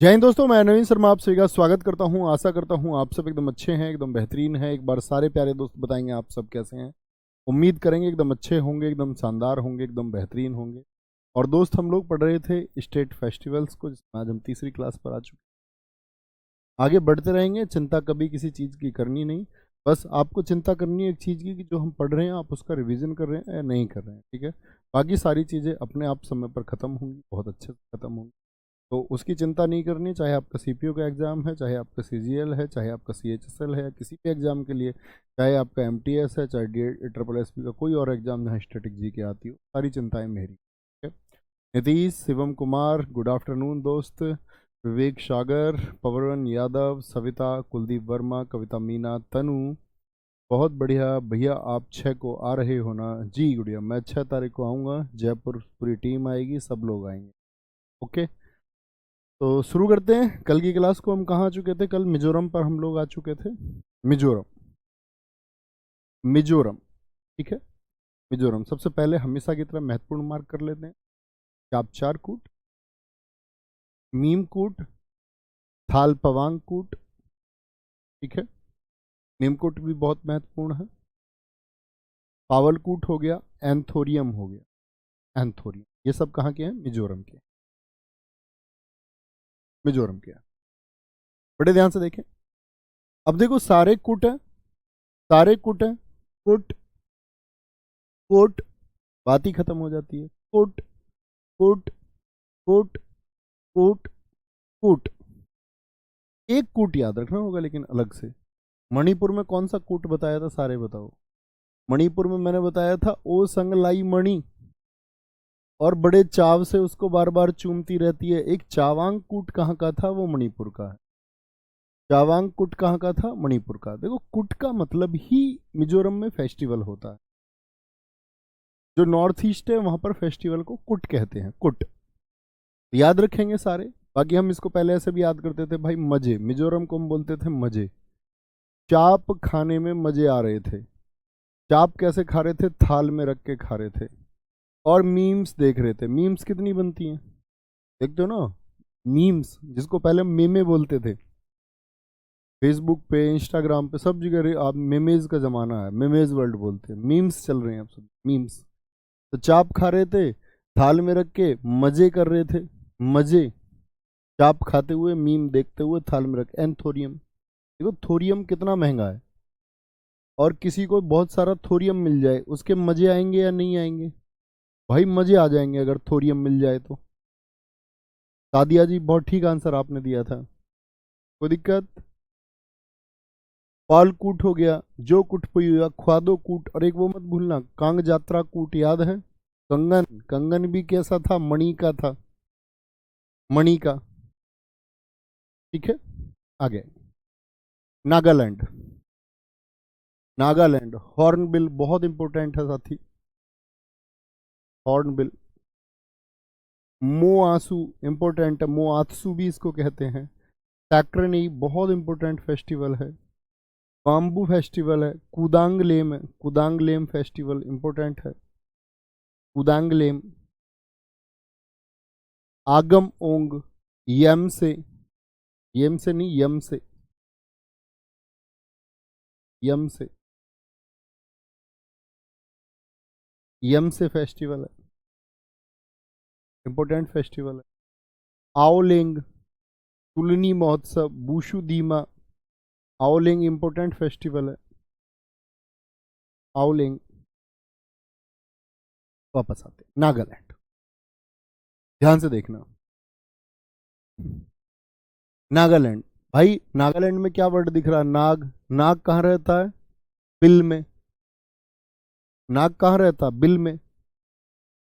जय हिंद दोस्तों, मैं नवीन शर्मा आप सभी का स्वागत करता हूं। आशा करता हूं आप सब एकदम अच्छे हैं, एकदम बेहतरीन हैं। एक बार सारे प्यारे दोस्त बताएंगे आप सब कैसे हैं। उम्मीद करेंगे एकदम अच्छे होंगे, एकदम शानदार होंगे, एकदम बेहतरीन होंगे। और दोस्त, हम लोग पढ़ रहे थे स्टेट फेस्टिवल्स को, जिसमें आज हम तीसरी क्लास पर आ चुके हैं। आगे बढ़ते रहेंगे। चिंता कभी किसी चीज़ की करनी नहीं। बस आपको चिंता करनी है एक चीज़ की, कि जो हम पढ़ रहे हैं आप उसका रिवीजन कर रहे हैं या नहीं कर रहे हैं। ठीक है, बाकी सारी चीज़ें अपने आप समय पर ख़त्म होंगी, बहुत अच्छे से ख़त्म होंगी। तो उसकी चिंता नहीं करनी। चाहे आपका सीपीयू का एग्ज़ाम है, चाहे आपका सीजीएल है, चाहे आपका सीएचएसएल है, किसी भी एग्ज़ाम के लिए, चाहे आपका एमटीएस है, चाहे डी ट्रिपल एसपी का कोई और एग्ज़ाम जहाँ स्टैटिक जी की आती हो, सारी चिंताएं मेरी। ठीक है। नीतीश, शिवम कुमार, गुड आफ्टरनून दोस्त। विवेक सागर, पवन यादव, सविता, कुलदीप वर्मा, कविता मीना, तनु, बहुत बढ़िया भैया। आप 6 को आ रहे हो ना? जी गुड़िया, मैं 6 तारीख को आऊँगा। जयपुर पूरी टीम आएगी, सब लोग आएंगे। ओके, तो शुरू करते हैं। कल की क्लास को हम कहाँ आ चुके थे? कल मिजोरम पर हम लोग आ चुके थे। मिजोरम, मिजोरम। ठीक है, मिजोरम। सबसे पहले हमेशा की तरह महत्वपूर्ण मार्क कर लेते हैं। चापचार कूट, मीम कूट, थाल पवांग कूट। ठीक है, मीम कूट भी बहुत महत्वपूर्ण है। पावल कूट हो गया, एंथोरियम हो गया। एंथोरियम, ये सब कहाँ के हैं? मिजोरम के। मिजोरम के हैं। बड़े ध्यान से देखें। अब देखो, सारे कूट हैं, सारे कूट हैं। कुट, कोट, बात ही खत्म हो जाती है। कुट, कुट, कुट, कूट, कूट। एक कूट याद रखना होगा लेकिन अलग से। मणिपुर में कौन सा कूट बताया था? सारे बताओ। मणिपुर में मैंने बताया था ओ संगलाई मणि, और बड़े चाव से उसको बार बार चूमती रहती है। एक चावांग कूट कहाँ का था? वो मणिपुर का है। चावांग कूट कहाँ का था? मणिपुर का। देखो, कुट का मतलब ही मिजोरम में फेस्टिवल होता है। जो नॉर्थ ईस्ट है वहां पर फेस्टिवल को कुट कहते हैं। कुट याद रखेंगे सारे। बाकी हम इसको पहले ऐसे भी याद करते थे भाई, मजे। मिजोरम को हम बोलते थे मजे। चाप खाने में मजे आ रहे थे। चाप कैसे खा रहे थे? थाल में रख के खा रहे थे। और मीम्स देख रहे थे। मीम्स कितनी बनती हैं देखते हो ना? मीम्स, जिसको पहले हम मेमे बोलते थे, फेसबुक पे, इंस्टाग्राम पे, सब जगह आप मेमेज का जमाना है। मेमेज वर्ल्ड बोलते हैं, मीम्स चल रहे हैं अब सब। मीम्स। तो चाप खा रहे थे, थाल में रख के मजे कर रहे थे। मजे, चाप खाते हुए, मीम देखते हुए, थाल में रख। एंथोरियम, देखो थोरियम कितना महंगा है। और किसी को बहुत सारा थोरियम मिल जाए, उसके मजे आएंगे या नहीं आएंगे? भाई मजे आ जाएंगे अगर थोरियम मिल जाए तो। सादिया जी, बहुत ठीक आंसर आपने दिया था। कोई दिक्कत? पाल कूट हो गया, जो कुट पुई हुआ, ख्वादो कूट। और एक वो मत भूलना, कांग जात्रा कूट, याद है? कंगन, कंगन भी कैसा था? मणि का था, मणि का। ठीक है, आगे। नागालैंड, नागालैंड हॉर्नबिल बहुत इंपॉर्टेंट है साथी। हॉर्नबिल। मोआसू इंपॉर्टेंट है, मोआत्सू भी इसको कहते हैं। सैक्रनी बहुत इंपॉर्टेंट फेस्टिवल है। बाम्बू फेस्टिवल है। कुदांगलेम है, कुदांगलेम फेस्टिवल इंपॉर्टेंट है। कुदांगलेम। आगम ओंग, यम से, यम से नहीं, यम से, यम से, यम से फेस्टिवल है, इंपॉर्टेंट फेस्टिवल है। आओलेंग, तुलनी महोत्सव, बूशु दीमा। आओलेंग इंपॉर्टेंट फेस्टिवल है। आओलेंग। वापस आते हैं, नागालैंड। ध्यान से देखना। नागालैंड। भाई नागालैंड में क्या वर्ड दिख रहा है? नाग। नाग कहाँ रहता है? बिल में। नाग कहाँ रहता? बिल में।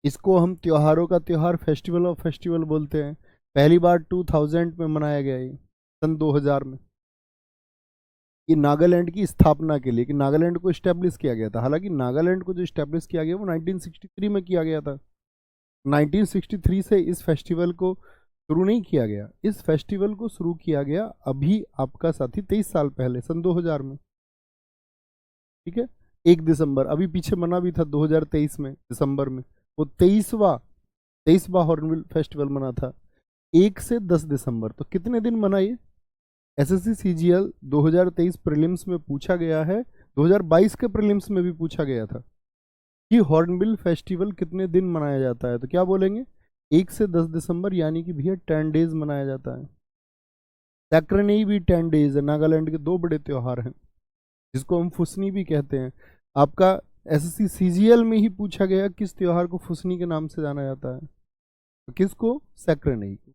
इसको हम त्योहारों का त्योहार, फेस्टिवल ऑफ फेस्टिवल बोलते हैं। पहली बार 2000 में मनाया गया, ये सन 2000 में। ये नागालैंड की स्थापना के लिए, कि नागालैंड को स्टैब्लिश किया गया था। हालांकि नागालैंड को जो स्टैब्लिश किया गया वो 1963 में किया गया था। 1963 से इस फेस्टिवल को शुरू नहीं किया गया। इस फेस्टिवल को शुरू किया गया अभी आपका साथी 23 साल पहले, सन 2000 में। ठीक है, 1 दिसंबर। अभी पीछे मना भी था 2023 में दिसंबर में। वो 23वां हॉर्नबिल फेस्टिवल मना था। 1 से 10 दिसंबर, तो कितने दिन मनाइए? एसएससी सीजीएल 2023 प्रीलिम्स में पूछा गया है, 2022 के प्रीलिम्स में भी पूछा गया था कि हॉर्नबिल फेस्टिवल कितने दिन मनाया जाता है, तो क्या बोलेंगे? 1 से 10 दिसंबर, यानी कि भैया 10 डेज मनाया जाता है। सैक्रनी भी 10 डेज है। नागालैंड के दो बड़े त्योहार हैं जिसको हम फुसनी भी कहते हैं। आपका एसएससी सीजीएल में ही पूछा गया किस त्योहार को फुसनी के नाम से जाना जाता है, तो किसको? सैक्रनी को।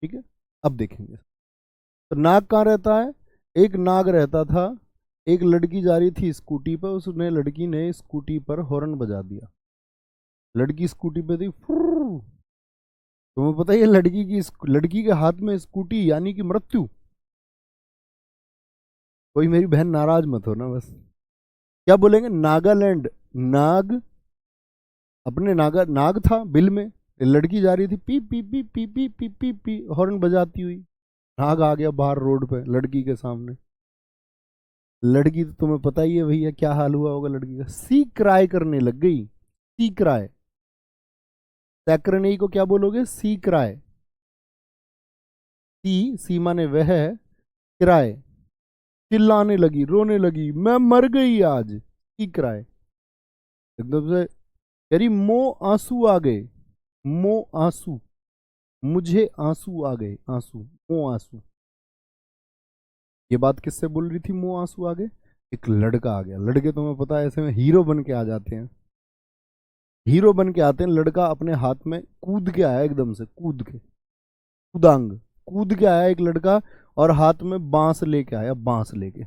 ठीक है, अब देखेंगे। तो नाग कहाँ रहता है? एक नाग रहता था, एक लड़की जा रही थी स्कूटी पर, उसने लड़की ने स्कूटी पर हॉर्न बजा दिया। लड़की स्कूटी पे थी, फुर्र। तुम्हें पता है लड़की के हाथ में स्कूटी, यानी कि मृत्यु। कोई मेरी बहन नाराज मत हो ना बस। क्या बोलेंगे? नागालैंड, नाग, अपने नाग था बिल में, लड़की जा रही थी P P P P P P P P horn बजाती हुई, नाग आ गया बाहर रोड पे लड़की के सामने। लड़की तो तुम्हें पता ही है भैया क्या हाल हुआ होगा लड़की का, सी क्राई करने लग गई। सी क्राई, सैक्रनी को क्या बोलोगे? सी क्राई। सी माने वह, क्राई चिल्लाने लगी, रोने लगी, मैं मर गई आज। सी क्राई, एकदम से कह रही मो आंसू आ गए, मो आंसू, मुझे आंसू आ गए, आंसू, मो आंसू। ये बात किससे बोल रही थी मो आंसू आ गए? एक लड़का आ गया। लड़के तुम्हें पता है ऐसे में हीरो बन के आ जाते हैं, हीरो बन के आते हैं। लड़का अपने हाथ में कूद के आया, एकदम से कूद के, कूदांग कूद के आया एक लड़का, और हाथ में बांस लेके आया, बांस लेके,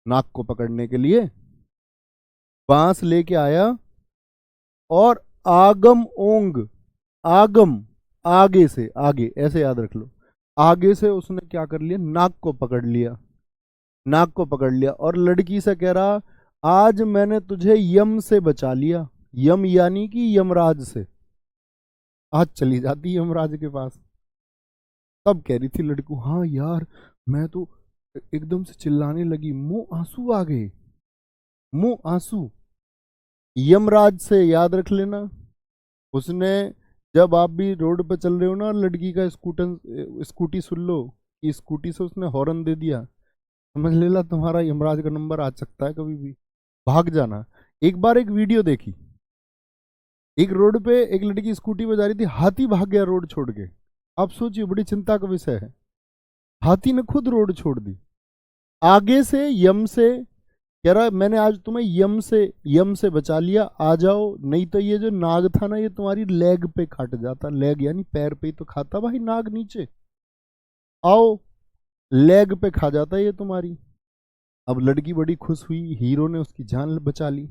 नाक को पकड़ने के लिए बांस लेके आया। और आगम ओंग, आगम, आगे से, आगे ऐसे याद रख लो, आगे से उसने क्या कर लिया? नाक को पकड़ लिया, नाक को पकड़ लिया, और लड़की से कह रहा आज मैंने तुझे यम से बचा लिया। यम यानी कि यमराज से। आज चली जाती यमराज के पास। तब कह रही थी लड़की, हाँ यार, मैं तो एकदम से चिल्लाने लगी, मुंह आंसू आ गए, मुंह आंसू। यमराज से याद रख लेना। उसने, जब आप भी रोड पर चल रहे हो ना, लड़की का स्कूटी सुन लो कि स्कूटी से उसने हॉर्न दे दिया, समझ लेना तुम्हारा यमराज का नंबर आ सकता है कभी भी, भाग जाना। एक बार एक वीडियो देखी, एक रोड पे एक लड़की स्कूटी पे जा रही थी, हाथी भाग गया रोड छोड़ के। आप सोचिए, बड़ी चिंता का विषय है, हाथी ने खुद रोड छोड़ दी। आगे से यम से कह रहा मैंने आज तुम्हें यम से बचा लिया, आ जाओ, नहीं तो ये जो नाग था ना, ये तुम्हारी लेग पे काट जाता। लेग यानी पैर पे ही तो खाता भाई नाग, नीचे आओ, लेग पे खा जाता ये तुम्हारी। अब लड़की बड़ी खुश हुई, हीरो ने उसकी जान बचा ली।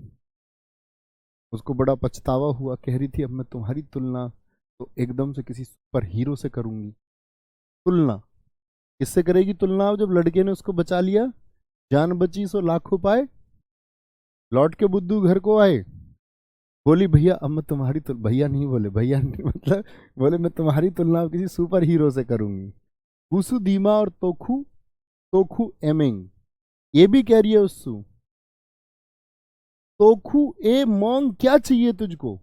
उसको बड़ा पछतावा हुआ, कह रही थी अब मैं तुम्हारी तुलना तो एकदम से किसी सुपर हीरो से करूंगी। तुलना किससे करेगी? तुलना जब लड़के ने उसको बचा लिया, जान बची सो लाखों पाए, लौट के बुद्धू घर को आए, बोली भैया अब मैं तुम्हारी भैया नहीं बोले, भैया नहीं मतलब बोले मैं तुम्हारी तुलना किसी सुपर हीरो से करूंगी। वुसु दीमा और तोखू, तोखू एमिंग, ये भी कह रही है उससु, तोखू ए मोंग क्या चाहिए तुझको?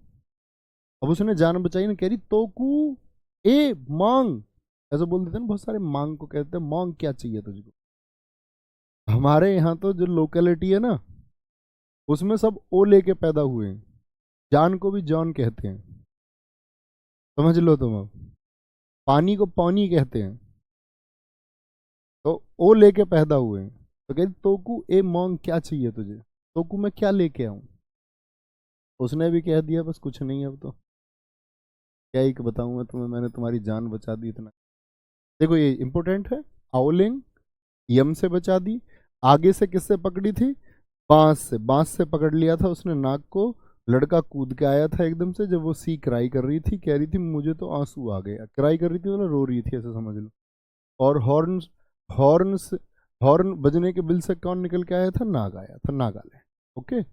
अब उसने जान बचाई ना, कह रही तोकू ए मांग, ऐसा बोल देते हैं ना बहुत सारे, मांग को कहते हैं मांग क्या चाहिए तुझको। हमारे यहाँ तो जो लोकेलिटी है ना, उसमें सब ओ लेके पैदा हुए हैं, जान को भी जॉन कहते हैं, समझ लो तुम। अब पानी को पानी कहते हैं, तो ओ लेके पैदा हुए हैं। तो कहती तोकू ए मांग क्या चाहिए तुझे, तोकू मैं क्या लेके आऊं? उसने भी कह दिया बस कुछ नहीं, अब तो क्या ही बताऊं मैं तुम्हें, मैंने तुम्हारी जान बचा दी इतना। देखो ये इंपॉर्टेंट है, आउलिंग यम से बचा दी। आगे से किससे पकड़ी थी? बांस से, बांस से पकड़ लिया था उसने नाक को। लड़का कूद के आया था एकदम से, जब वो सी क्राई कर रही थी, कह रही थी मुझे तो आंसू आ गए, क्राई कर रही थी मतलब रो रही थी ऐसे समझ लो। और हॉर्न, हॉर्न से, हॉर्न बजने के बिल से कौन निकल के आया था? नाग आया था, नागालैंड। ओके,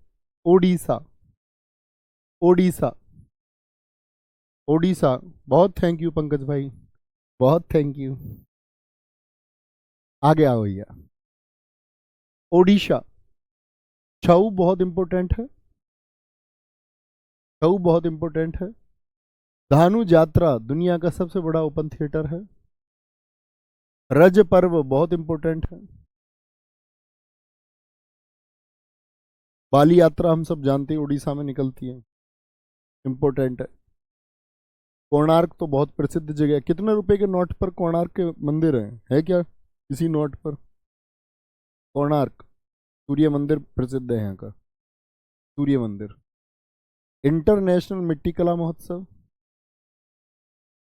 ओडिशा, ओडिशा, ओडिशा। बहुत थैंक यू पंकज भाई, बहुत थैंक यू। आगे आओ भैया, ओडिशा। छऊ बहुत इंपॉर्टेंट है, छऊ बहुत इंपॉर्टेंट है। धानु यात्रा दुनिया का सबसे बड़ा ओपन थिएटर है। रज पर्व बहुत इंपॉर्टेंट है। बाली यात्रा हम सब जानते हैं, उड़ीसा में निकलती है, इंपॉर्टेंट है। कोणार्क तो बहुत प्रसिद्ध जगह है। कितने रुपए के नोट पर कोणार्क के मंदिर है क्या किसी नोट पर? कोणार्क सूर्य मंदिर प्रसिद्ध है यहाँ का, सूर्य मंदिर। इंटरनेशनल मिट्टी कला महोत्सव,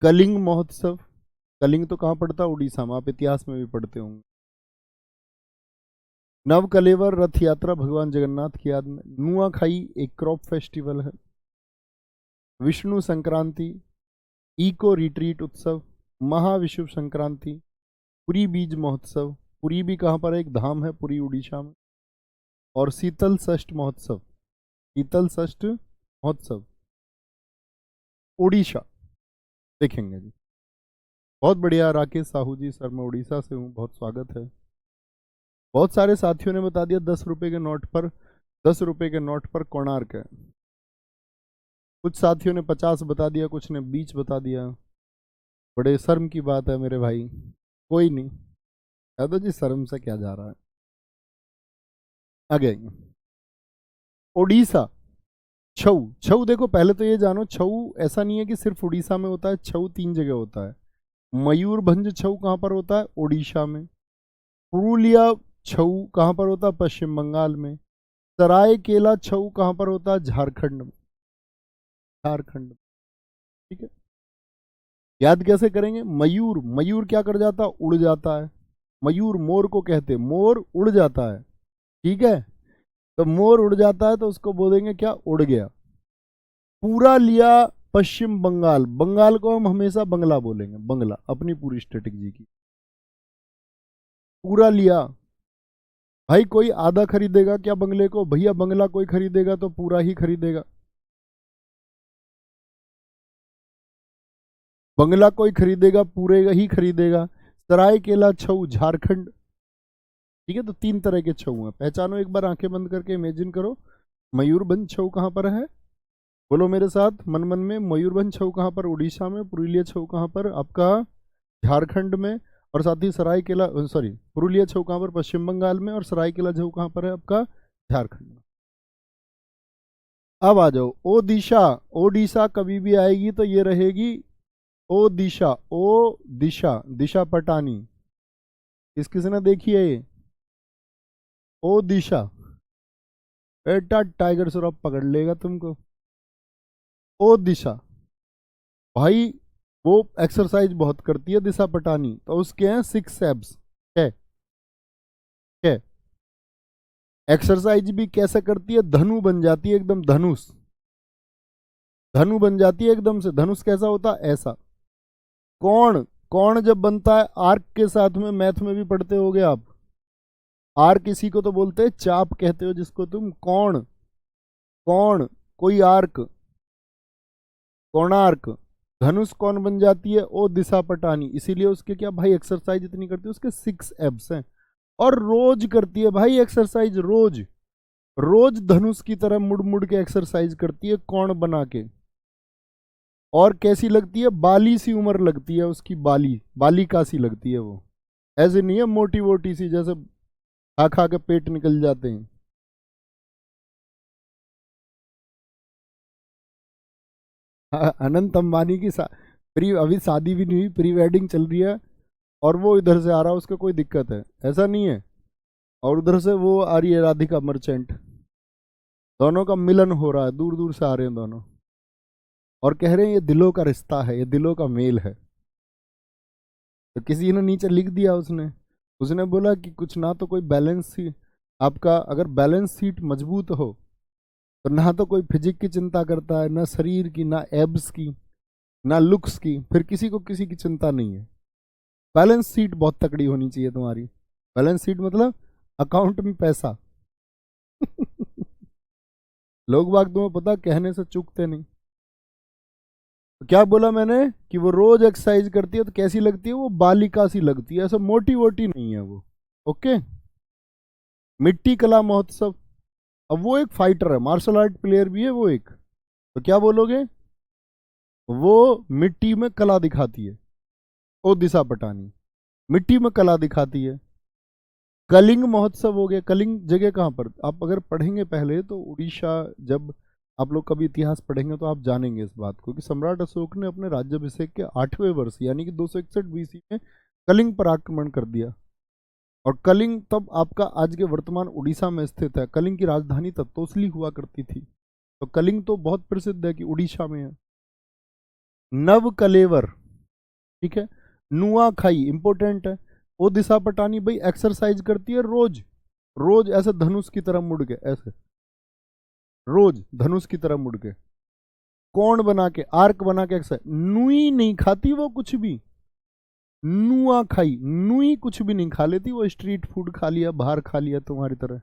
कलिंग महोत्सव। कलिंग तो कहाँ पड़ता है? उड़ीसा में, आप इतिहास में भी पढ़ते होंगे। नवकलेवर रथ यात्रा भगवान जगन्नाथ की याद में। नुआखाई एक क्रॉप फेस्टिवल है। विष्णु संक्रांति, इको रिट्रीट उत्सव, महाविषुव संक्रांति, पुरी बीज महोत्सव। पुरी भी कहाँ पर है? एक धाम है पुरी, उड़ीसा में। और शीतल षष्ठ महोत्सव, शीतल षष्ठ महोत्सव उड़ीसा, देखेंगे जी। बहुत बढ़िया राकेश साहू जी, सर मैं उड़ीसा से हूँ, बहुत स्वागत है। बहुत सारे साथियों ने बता दिया 10 रुपए के नोट पर, 10 रुपए के नोट पर कोणार्क है। कुछ साथियों ने 50 बता दिया, कुछ ने 20 बता दिया। बड़े शर्म की बात है मेरे भाई, कोई नहीं, यादव जी शर्म से क्या जा रहा है। आगे उड़ीसा छऊ। छऊ देखो, पहले तो ये जानो, छऊ ऐसा नहीं है कि सिर्फ उड़ीसा में होता है, छऊ 3 जगह होता है। मयूरभंज छऊ कहाँ पर होता है? उड़ीसा में। पुरुलिया छऊ कहाँ पर होता है? पश्चिम बंगाल में। सरायकेला छऊ कहाँ पर होता है? झारखंड में, झारखंड में। ठीक है, याद कैसे करेंगे? मयूर, मयूर क्या कर जाता? उड़ जाता है। मयूर मोर को कहते, मोर उड़ जाता है, ठीक है। तो मोर उड़ जाता है तो उसको बोलेंगे क्या? उड़ गया। पूरा लिया पश्चिम बंगाल, बंगाल को हम हमेशा बंगला बोलेंगे, बंगला अपनी पूरी स्ट्रेटेजी की। पूरा लिया भाई, कोई आधा खरीदेगा क्या बंगले को? भैया बंगला कोई खरीदेगा तो पूरा ही खरीदेगा। बंगला कोई खरीदेगा पूरे ही खरीदेगा। सरायकेला छऊ झारखंड, ठीक है। तो 3 तरह के छऊ हैं, पहचानो एक बार, आंखें बंद करके इमेजिन करो। मयूरभंज छऊ कहाँ पर है? बोलो मेरे साथ मन मन में। मयूरभंज छऊ कहाँ पर? उड़ीसा में। पुरुलिया छऊ कहाँ पर? आपका झारखंड में। और साथ ही सरायकेला, सॉरी, पुरुलिया छऊ कहाँ पर? पश्चिम बंगाल में। और सरायकेला छऊ कहाँ पर है? आपका झारखंड में। अब आ जाओ ओडिशा। ओडिशा कभी भी आएगी तो ये रहेगी ओ दिशा, ओ दिशा, दिशा पटानी। किस किसी ने देखी है ये? ओ दिशा, बेटा टाइगर श्रॉफ पकड़ लेगा तुमको। ओ दिशा भाई, वो एक्सरसाइज बहुत करती है दिशा पटानी, तो उसके हैं 6 एब्स। है एक्सरसाइज भी कैसे करती है? धनु बन जाती है एकदम, धनुष, धनु बन जाती है एकदम से। धनुष कैसा होता है? ऐसा। कौन, कौन जब बनता है आर्क के साथ में, मैथ में भी पढ़ते होगे आप। आर्क इसी को तो बोलते हैं, चाप कहते हो जिसको तुम। कौन, कौन, कोई आर्क, कोणार्क। धनुष कौन बन जाती है? ओ दिशा पटानी। इसीलिए उसके क्या भाई, एक्सरसाइज इतनी करती है, उसके 6 एब्स हैं। और रोज करती है भाई एक्सरसाइज, रोज, रोज धनुष की तरह मुड़ मुड़ के एक्सरसाइज करती है, कौन बना के। और कैसी लगती है? बाली सी उम्र लगती है उसकी, बाली, बालिका सी लगती है वो। ऐसे नहीं है मोटी वोटी सी, जैसे खा खा के पेट निकल जाते हैं। अनंत अंबानी की प्री, अभी शादी भी नहीं हुई, प्री वेडिंग चल रही है। और वो इधर से आ रहा है, उसको कोई दिक्कत है? ऐसा नहीं है। और उधर से वो आ रही है राधिका मर्चेंट, दोनों का मिलन हो रहा है, दूर दूर से आ रहे हैं दोनों। और कह रहे हैं ये दिलों का रिश्ता है, ये दिलों का मेल है। तो किसी ने नीचे लिख दिया, उसने उसने बोला कि कुछ ना तो कोई बैलेंस शीट, आपका अगर बैलेंस शीट मजबूत हो तो ना तो कोई फिजिक की चिंता करता है, ना शरीर की, ना एब्स की, ना लुक्स की, फिर किसी को किसी की चिंता नहीं है। बैलेंस शीट बहुत तकड़ी होनी चाहिए तुम्हारी। बैलेंस शीट मतलब अकाउंट में पैसा। लोग बाग तुम्हें पता, कहने से चूकते नहीं। तो क्या बोला मैंने कि वो रोज एक्सरसाइज करती है तो कैसी लगती है? वो बालिका सी लगती है, ऐसा मोटी वोटी नहीं है वो। ओके। मिट्टी कला महोत्सव, अब वो एक फाइटर है, मार्शल आर्ट प्लेयर भी है वो एक, तो क्या बोलोगे? वो मिट्टी में कला दिखाती है। ओ दिशा पटानी मिट्टी में कला दिखाती है। कलिंग महोत्सव हो गया। कलिंग जगह कहाँ पर, आप अगर पढ़ेंगे पहले तो उड़ीसा, जब आप लोग कभी इतिहास पढ़ेंगे तो आप जानेंगे इस बात को कि सम्राट अशोक ने अपने राज्याभिषेक के 8वें वर्ष यानी कि 261 बीसी में कलिंग पर आक्रमण कर दिया। और कलिंग तब आपका आज के वर्तमान उड़ीसा में स्थित है। कलिंग की राजधानी तब तोसली हुआ करती थी। तो कलिंग तो बहुत प्रसिद्ध है कि उड़ीसा में है। नव कलेवर, ठीक है। नुआखाई इंपोर्टेंट है। ओ दिशा पटानी भाई एक्सरसाइज करती है रोज, रोज ऐसे धनुष की तरह मुड़ के, ऐसे रोज धनुष की तरह मुड़ के, कोण बना के, आर्क बना के एक्सरसाइज। नुई नहीं खाती वो कुछ भी। नुआ खाई, नुई कुछ भी नहीं खा लेती वो, स्ट्रीट फूड खा लिया, बाहर खा लिया तुम्हारी तरह।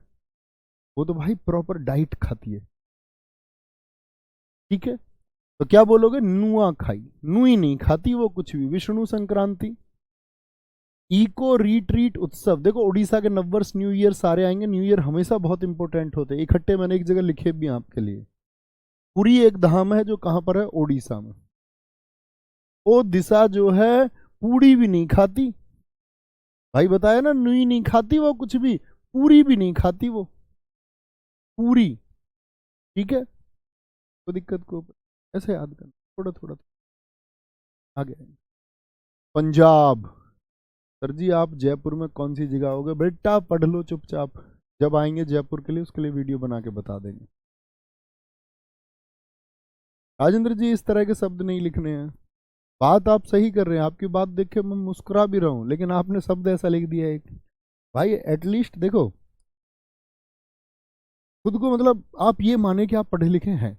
वो तो भाई प्रॉपर डाइट खाती है, ठीक है। तो क्या बोलोगे, नुआ खाई, नुई नहीं खाती वो कुछ भी। विष्णु संक्रांति, इको रिट्रीट उत्सव। देखो उड़ीसा के नववर्ष न्यू ईयर सारे आएंगे। न्यू ईयर हमेशा बहुत इंपॉर्टेंट होते हैं। इकट्ठे मैंने एक जगह लिखे भी हैं आपके लिए। पुरी एक धाम है जो कहां पर है, ओडिशा में। वो दिशा जो है पूरी भी नहीं खाती भाई, बताया ना, नुई नहीं खाती वो कुछ भी, पूरी भी नहीं खाती वो, पूरी, ठीक है। कोई दिक्कत को ऐसे याद करना, थोड़ा थोड़ा आगे। पंजाब, सर जी आप जयपुर में कौन सी जगह होगे, बेटा पढ़ लो चुपचाप, जब आएंगे जयपुर के लिए उसके लिए वीडियो बना के बता देंगे। राजेंद्र जी इस तरह के शब्द नहीं लिखने हैं। बात आप सही कर रहे हैं, आपकी बात देख के मैं मुस्कुरा भी रहा हूं, लेकिन आपने शब्द ऐसा लिख दिया है भाई। एटलीस्ट देखो खुद को, मतलब आप ये माने कि आप पढ़े लिखे हैं,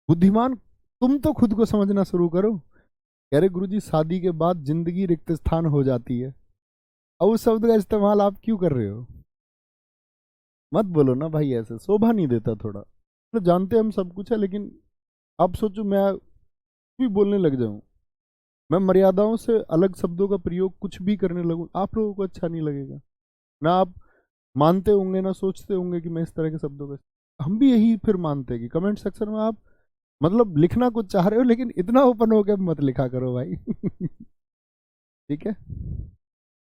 बुद्धिमान। तुम तो खुद को समझना शुरू करो। कह रहे गुरुजी शादी के बाद जिंदगी रिक्त स्थान हो जाती है। अब उस शब्द का इस्तेमाल आप क्यों कर रहे हो, मत बोलो ना भाई, ऐसे शोभा नहीं देता थोड़ा। तो जानते हम सब कुछ है, लेकिन आप सोचो मैं भी बोलने लग जाऊं, मैं मर्यादाओं से अलग शब्दों का प्रयोग कुछ भी करने लगूं, आप लोगों को अच्छा नहीं लगेगा ना। आप मानते होंगे ना, सोचते होंगे कि मैं इस तरह के शब्दों का, हम भी यही फिर मानते हैं कि कमेंट सेक्शन में आप मतलब लिखना कुछ चाह रहे हो, लेकिन इतना ओपन होकर मत लिखा करो भाई। ठीक है।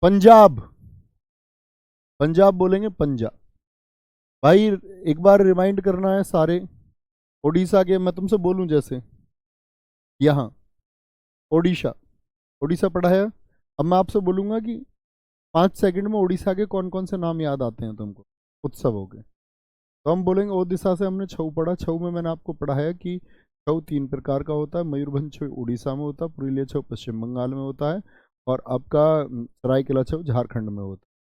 पंजाब, पंजाब बोलेंगे पंजाब भाई। एक बार रिमाइंड करना है सारे उड़ीसा के, मैं तुमसे बोलूं जैसे यहाँ ओडिशा, उड़ीसा पढ़ा है। अब मैं आपसे बोलूंगा कि 5 सेकंड में उड़ीसा के कौन कौन से नाम याद आते हैं तुमको, उत्सव हो गए। तो हम बोलेंगे ओडिशा से, हमने छऊ पढ़ा। छऊ में मैंने आपको पढ़ाया कि छऊ 3 प्रकार का होता है। मयूरभंज छऊ उड़ीसा में होता है, पुरुलिया छऊ पश्चिम बंगाल में होता है, और आपका सरायकेला छऊ झारखंड में होता है।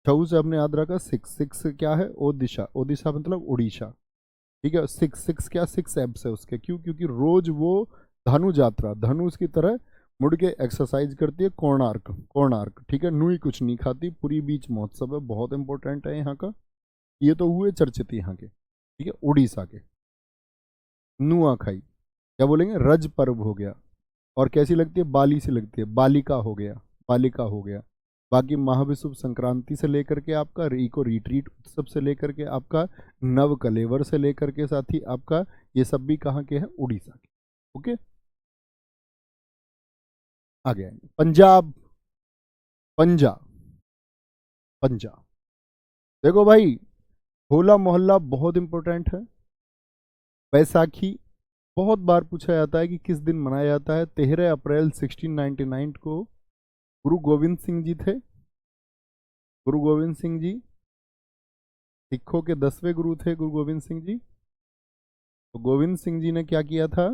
छऊ से हमने याद रखा सिक्स, सिक्स क्या है, ओडिशा, ओडिशा मतलब उड़ीसा, ठीक है। सिक्स, सिक्स क्या, 6 एब्स है उसके, क्यों, क्योंकि रोज वो धनु यात्रा, धनुष की तरह मुड़ के एक्सरसाइज करती है। कोणार्क, कोणार्क, ठीक है। नुई कुछ नहीं खाती। पूरी बीच महोत्सव है, बहुत इंपॉर्टेंट है यहाँ का। ये तो हुए चर्चित यहाँ के, ठीक है, उड़ीसा के। नुआखाई क्या बोलेंगे, रज पर्व हो गया। और कैसी लगती है, बाली से लगती है, बालिका हो गया, बालिका हो गया। बाकी महाविषुव संक्रांति से लेकर के आपका इको रिट्रीट उत्सव से लेकर के आपका नव कलेवर से लेकर के साथ ही आपका ये सब भी कहाँ के हैं, उड़ीसा के। ओके, आगे आएंगे। पंजाब, पंजाब, पंजाब। देखो भाई, होला मोहल्ला बहुत इंपॉर्टेंट है। बैसाखी बहुत बार पूछा जाता है कि किस दिन मनाया जाता है। 13 अप्रैल 1699 को गुरु गोविंद सिंह जी थे। गुरु गोविंद सिंह जी सिखों के 10वें गुरु थे, गुरु गोविंद सिंह जी। तो गोविंद सिंह जी ने क्या किया था,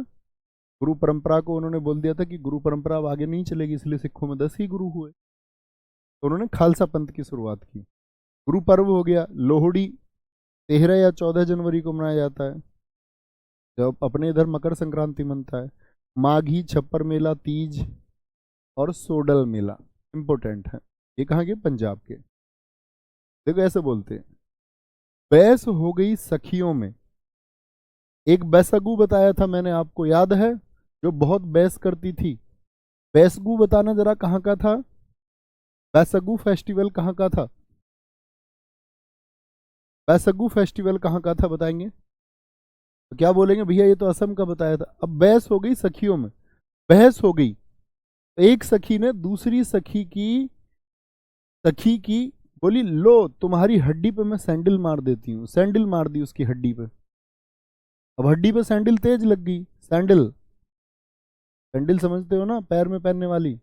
गुरु परंपरा को उन्होंने बोल दिया था कि गुरु परंपरा अब आगे नहीं चलेगी, इसलिए सिखों में 10 ही गुरु हुए। तो उन्होंने खालसा पंथ की शुरुआत की। गुरु पर्व हो गया लोहड़ी, 13 या 14 जनवरी को मनाया जाता है। जब अपने इधर मकर संक्रांति मनता है। माघी, छप्पर मेला, तीज और सोडल मेला इंपॉर्टेंट है। ये कहाँ के, पंजाब के। देखो ऐसे बोलते हैं, बैस हो गई सखियों में। एक बैसगु बताया था मैंने आपको, याद है, जो बहुत बैस करती थी। बैसगु बताना जरा कहाँ का था, बैसगु फेस्टिवल कहाँ का था, बैसगु फेस्टिवल कहाँ का था बताएंगे। तो क्या बोलेंगे, भैया ये तो असम का बताया था। अब बहस हो गई सखियों में, बहस हो गई। एक सखी ने दूसरी सखी की बोली, लो तुम्हारी हड्डी पे मैं सैंडल मार देती हूँ। सैंडल मार दी उसकी हड्डी पे। अब हड्डी पे सैंडल तेज लग गई। सैंडल, सैंडल समझते हो ना, पैर में पहनने वाली।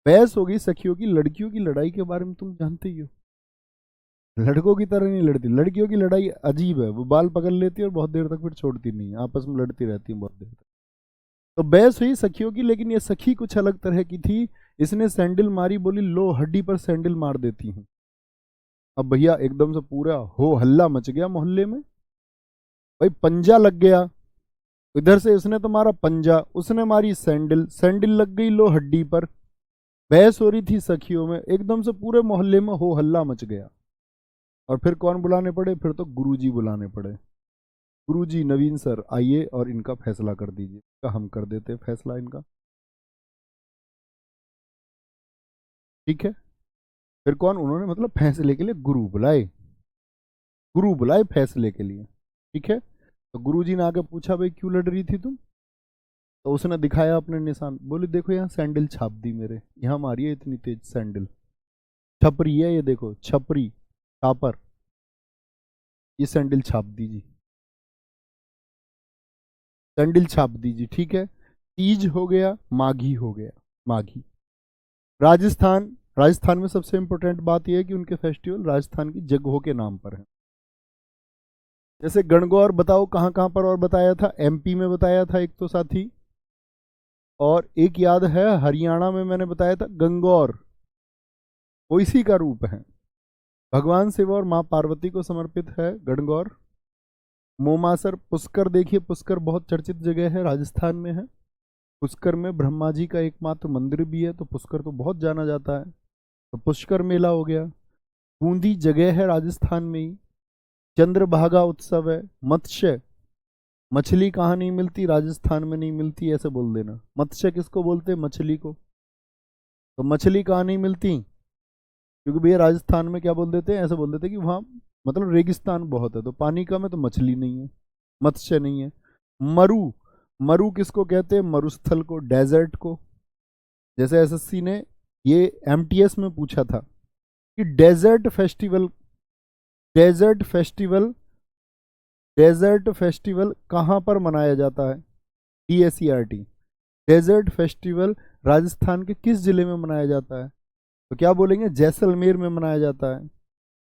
बहस हो गई सखियों की। लड़कियों की लड़ाई के बारे में तुम जानते ही हो, लड़कों की तरह नहीं लड़ती। लड़कियों की लड़ाई अजीब है, वो बाल पकड़ लेती है और बहुत देर तक फिर छोड़ती नहीं है, आपस में लड़ती रहती है बहुत देर तक। तो बहस हुई सखियों की, लेकिन ये सखी कुछ अलग तरह की थी। इसने सैंडल मारी, बोली लो हड्डी पर सैंडल मार देती हूँ। अब भैया एकदम से पूरा हो हल्ला मच गया मोहल्ले में। भाई पंजा लग गया, इधर से उसने तो मारा पंजा, उसने मारी सैंडल, सैंडल लग गई लो हड्डी पर। बहस हो रही थी सखियों में, एकदम से पूरे मोहल्ले में हो हल्ला मच गया। और फिर कौन बुलाने पड़े, फिर तो गुरुजी बुलाने पड़े। गुरुजी नवीन सर आइए और इनका फैसला कर दीजिए। का हम कर देते फैसला इनका, ठीक है। फिर कौन, उन्होंने मतलब फैसले के लिए गुरु बुलाए, गुरु बुलाए फैसले के लिए, ठीक है। तो गुरुजी ने आके पूछा, भाई क्यों लड़ रही थी तुम। तो उसने दिखाया अपने निशान, बोले देखो यहाँ सैंडल छाप दी मेरे, यहाँ मारी है इतनी तेज सैंडल। छपरी है ये, देखो छपरी, छापर, ये सैंडल छाप दीजिए, सैंडल छाप दीजिए, ठीक है। तीज हो गया, माघी हो गया। माघी, राजस्थान, राजस्थान में सबसे इंपॉर्टेंट बात यह है कि उनके फेस्टिवल राजस्थान की जगहों के नाम पर हैं। जैसे गणगौर बताओ कहाँ कहाँ पर और बताया था, एमपी में बताया था एक तो साथी, और एक याद है हरियाणा में मैंने बताया था गंगौर, वो इसी का रूप है। भगवान शिव और माँ पार्वती को समर्पित है गणगौर। मोमासर, पुष्कर देखिए, पुष्कर बहुत चर्चित जगह है, राजस्थान में है। पुष्कर में ब्रह्मा जी का एकमात्र मंदिर भी है, तो पुष्कर तो बहुत जाना जाता है। तो पुष्कर मेला हो गया। बूंदी जगह है राजस्थान में ही, चंद्रभागा उत्सव है। मत्स्य, मछली कहाँ नहीं मिलती, राजस्थान में नहीं मिलती, ऐसे बोल देना। मत्स्य किसको बोलते हैं, मछली को। तो मछली कहाँ नहीं मिलती, क्योंकि भैया राजस्थान में क्या बोल देते हैं, ऐसे बोल देते हैं कि वहाँ मतलब रेगिस्तान बहुत है, तो पानी कम है, तो मछली नहीं है, मत्स्य नहीं है। मरु, मरु किसको कहते हैं, मरुस्थल को, डेजर्ट को। जैसे एसएससी ने ये एमटीएस में पूछा था कि desert festival, desert festival, desert festival कहाँ पर मनाया जाता है, DSERT, डेजर्ट फेस्टिवल राजस्थान के किस जिले में मनाया जाता है। तो क्या बोलेंगे, जैसलमेर में मनाया जाता है।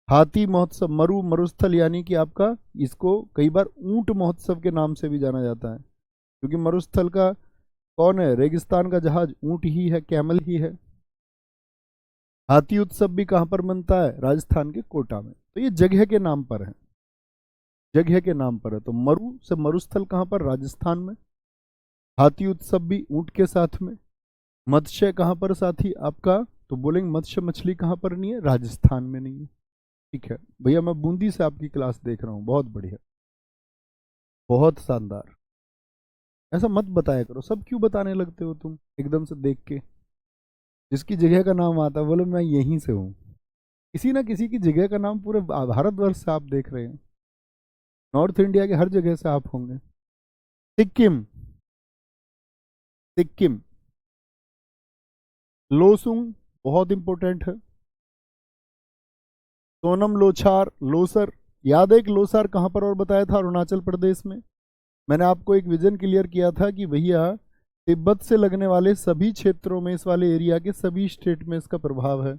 हाथी महोत्सव, मरुस्थल यानी कि आपका, इसको कई बार ऊंट महोत्सव के नाम से भी जाना जाता है, क्योंकि मरुस्थल का कौन है, रेगिस्तान का जहाज ऊंट ही है, कैमल ही है। हाथी उत्सव भी कहाँ पर बनता है, राजस्थान के कोटा में। तो ये जगह के नाम पर है, जगह के नाम पर है। तो मरु से मरुस्थल कहाँ पर, राजस्थान में। हाथी उत्सव भी ऊंट के साथ में। मत्स्य कहाँ पर साथी आपका, तो बोलेंगे मत्स्य मछली कहाँ पर नहीं है, राजस्थान में नहीं है, ठीक है। भैया मैं बूंदी से आपकी क्लास देख रहा हूँ, बहुत बढ़िया, बहुत शानदार। ऐसा मत बताया करो, सब क्यों बताने लगते हो तुम एकदम से देख के। जिसकी जगह का नाम आता है बोले मैं यहीं से हूँ। किसी ना किसी की जगह का नाम पूरे भारतवर्ष से आप देख रहे हैं, नॉर्थ इंडिया के हर जगह से आप होंगे। सिक्किम, सिक्किम, लोसुंग बहुत इंपॉर्टेंट है। सोनम लोछार, लोसर, याद है एक लोसार कहाँ पर और बताया था, अरुणाचल प्रदेश में। मैंने आपको एक विजन क्लियर किया था कि भैया तिब्बत से लगने वाले सभी क्षेत्रों में, इस वाले एरिया के सभी स्टेट में इसका प्रभाव है।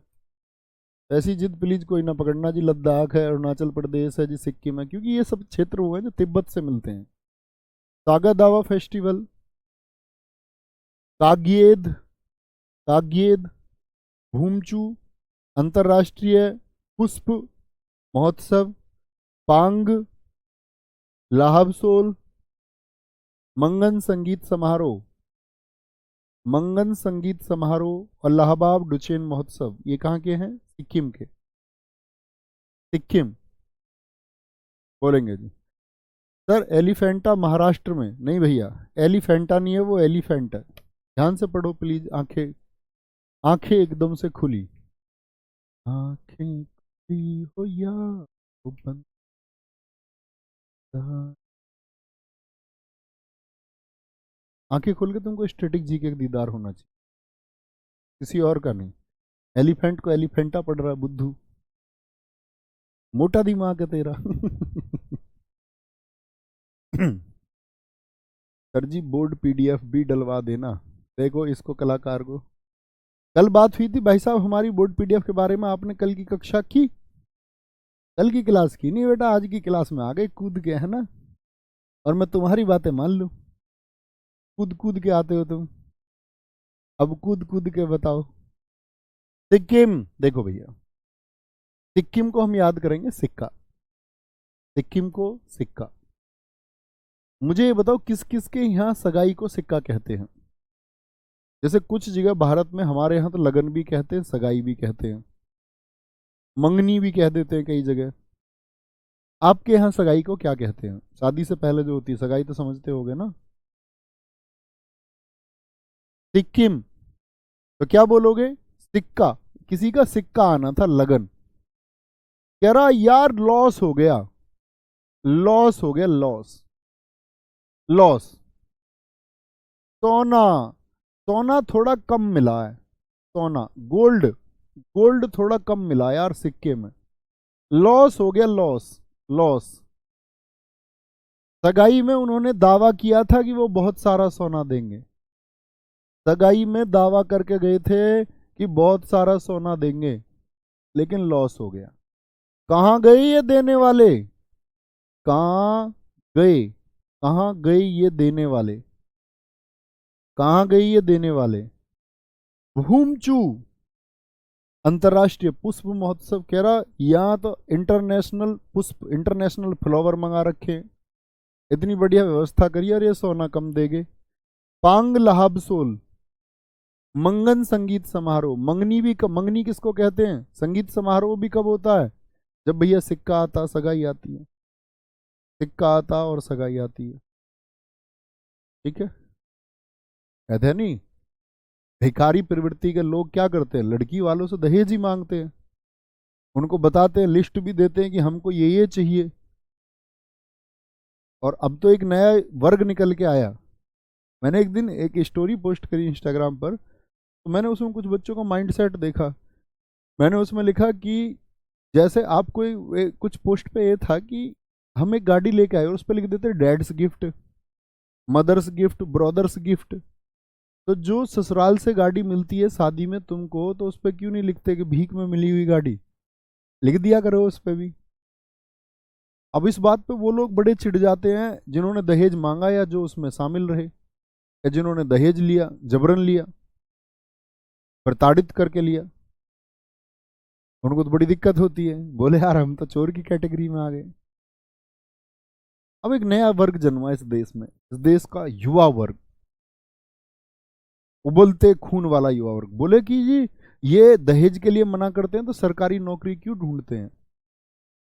ऐसी जिद प्लीज कोई ना पकड़ना जी, लद्दाख है, अरुणाचल प्रदेश है जी, सिक्किम है, क्योंकि ये सब क्षेत्र हुए हैं जो तिब्बत से मिलते हैं। सागा दावा फेस्टिवल, काग्येद, काग्येद, भूमचू, अंतर्राष्ट्रीय पुष्प महोत्सव, पांग, लाहबसोल, मंगन संगीत समारोह, मंगन संगीत समारोह और लाहबाब डुचेन महोत्सव, ये कहाँ के हैं, सिक्किम के। सिक्किम बोलेंगे जी। सर एलिफेंटा महाराष्ट्र में नहीं भैया, एलिफेंटा नहीं है वो, एलिफेंट है। ध्यान से पढ़ो प्लीज, आंखें, आंखें एकदम से खुली, आंखें खुली हो या वो बंद, आंखें खोल के तुमको स्टैटिक जी के दीदार होना चाहिए, किसी और का नहीं। एलिफेंट को एलिफेंटा पड़ रहा है बुद्धू, मोटा दिमाग है तेरा। सर जी बोर्ड पीडीएफ भी डलवा देना, देखो इसको कलाकार को। कल बात हुई थी भाई साहब हमारी बोर्ड पीडीएफ के बारे में, आपने कल की कक्षा की? कल की क्लास की नहीं बेटा, आज की क्लास में आ गए कूद के, है ना? और मैं तुम्हारी बातें मान लूं, कूद कूद के आते हो तुम। अब कूद कूद के बताओ। सिक्किम, देखो भैया, सिक्किम को हम याद करेंगे सिक्का, सिक्किम को सिक्का। मुझे ये बताओ किस किस के यहाँ सगाई को सिक्का कहते हैं? जैसे कुछ जगह भारत में, हमारे यहाँ तो लगन भी कहते हैं, सगाई भी कहते हैं, मंगनी भी कह देते हैं कई जगह। आपके यहाँ सगाई को क्या कहते हैं? शादी से पहले जो होती है सगाई, तो समझते होगे ना? सिक्किम, तो क्या बोलोगे? सिक्का। किसी का सिक्का आना था, लगन। कह रहा यार लॉस हो गया, लॉस हो गया, लॉस, लॉस। सोना, सोना थोड़ा कम मिला है, सोना, गोल्ड, गोल्ड थोड़ा कम मिला यार सिक्के में, लॉस हो गया, लॉस, लॉस। सगाई में उन्होंने दावा किया था कि वो बहुत सारा सोना देंगे, सगाई में दावा करके गए थे कि बहुत सारा सोना देंगे, लेकिन लॉस हो गया। कहाँ गए ये देने वाले? कहाँ गए? कहाँ गए ये देने वाले? कहाँ गए ये देने वाले? भूमचू अंतर्राष्ट्रीय पुष्प महोत्सव, कह रहा यहाँ तो इंटरनेशनल पुष्प, इंटरनेशनल फ्लावर मंगा रखे हैं, इतनी बढ़िया व्यवस्था करिए, अरे सोना कम देगे। पांग लहाबसोल मंगन संगीत समारोह, मंगनी भी मंगनी किसको कहते हैं? संगीत समारोह भी कब होता है? जब भैया सिक्का आता, सगाई आती है, सिक्का आता और सगाई आती है, ठीक है? कहते हैं नहीं, भिखारी प्रवृत्ति के लोग क्या करते हैं, लड़की वालों से दहेज ही मांगते हैं, उनको बताते हैं, लिस्ट भी देते हैं कि हमको ये चाहिए। और अब तो एक नया वर्ग निकल के आया। मैंने एक दिन एक स्टोरी पोस्ट करी इंस्टाग्राम पर, तो मैंने उसमें कुछ बच्चों का माइंडसेट देखा। मैंने उसमें लिखा कि जैसे आपको कुछ पोस्ट पे ये था कि हम एक गाड़ी लेके आए और उस पर लिख देते dad's gift, mother's gift, brother's gift. तो जो ससुराल से गाड़ी मिलती है शादी में तुमको, तो उस पर क्यों नहीं लिखते कि भीख में मिली हुई गाड़ी? लिख दिया करो उस पर भी। अब इस बात पे वो लोग बड़े चिढ़ जाते हैं जिन्होंने दहेज मांगा या जो उसमें शामिल रहे, या जिन्होंने दहेज लिया, जबरन लिया, प्रताड़ित करके लिया, उनको तो बड़ी दिक्कत होती है, बोले यार हम तो चोर की कैटेगरी में आ गए। अब एक नया वर्ग जन्मा इस देश में, इस देश का युवा वर्ग, उबलते खून वाला युवा वर्ग। बोले कि जी ये दहेज के लिए मना करते हैं तो सरकारी नौकरी क्यों ढूंढते हैं?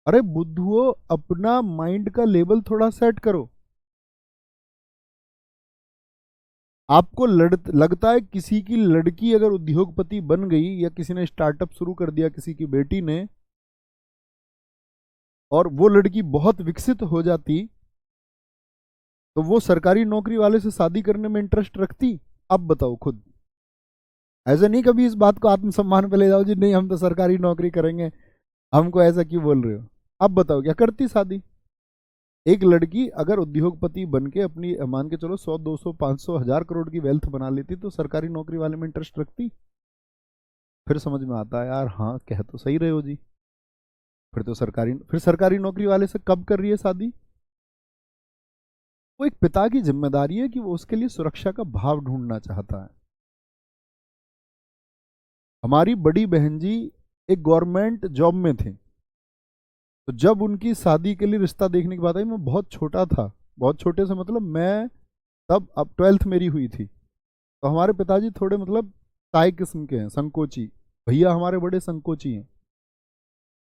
अरे बुद्धुओ, अपना माइंड का लेवल थोड़ा सेट करो। आपको लगता है किसी की लड़की अगर उद्योगपति बन गई, या किसी ने स्टार्टअप शुरू कर दिया किसी की बेटी ने, और वो लड़की बहुत विकसित हो जाती, तो वो सरकारी नौकरी वाले से शादी करने में इंटरेस्ट रखती? अब बताओ खुद। ऐसा नहीं कभी इस बात को आत्मसम्मान पे ले जाओ जी, नहीं हम तो सरकारी नौकरी करेंगे, हमको ऐसा क्यों बोल रहे हो? अब बताओ क्या करती शादी? एक लड़की अगर उद्योगपति बन के अपनी, मान के चलो 100, 200, 500, 1000 करोड़ की वेल्थ बना लेती, तो सरकारी नौकरी वाले में इंटरेस्ट रखती? फिर समझ में आता है यार, हाँ कह तो सही रहे हो जी। फिर सरकारी नौकरी वाले से कब कर रही है शादी? वो एक पिता की जिम्मेदारी है कि वो उसके लिए सुरक्षा का भाव ढूंढना चाहता है। हमारी बड़ी बहन जी एक गवर्नमेंट जॉब में थे, तो जब उनकी शादी के लिए रिश्ता देखने की बात आई, मैं बहुत छोटा था, बहुत छोटे से मतलब मैं तब, अब 12th मेरी हुई थी, तो हमारे पिताजी थोड़े मतलब ताई किस्म के हैं, संकोची, भैया हमारे बड़े संकोची हैं।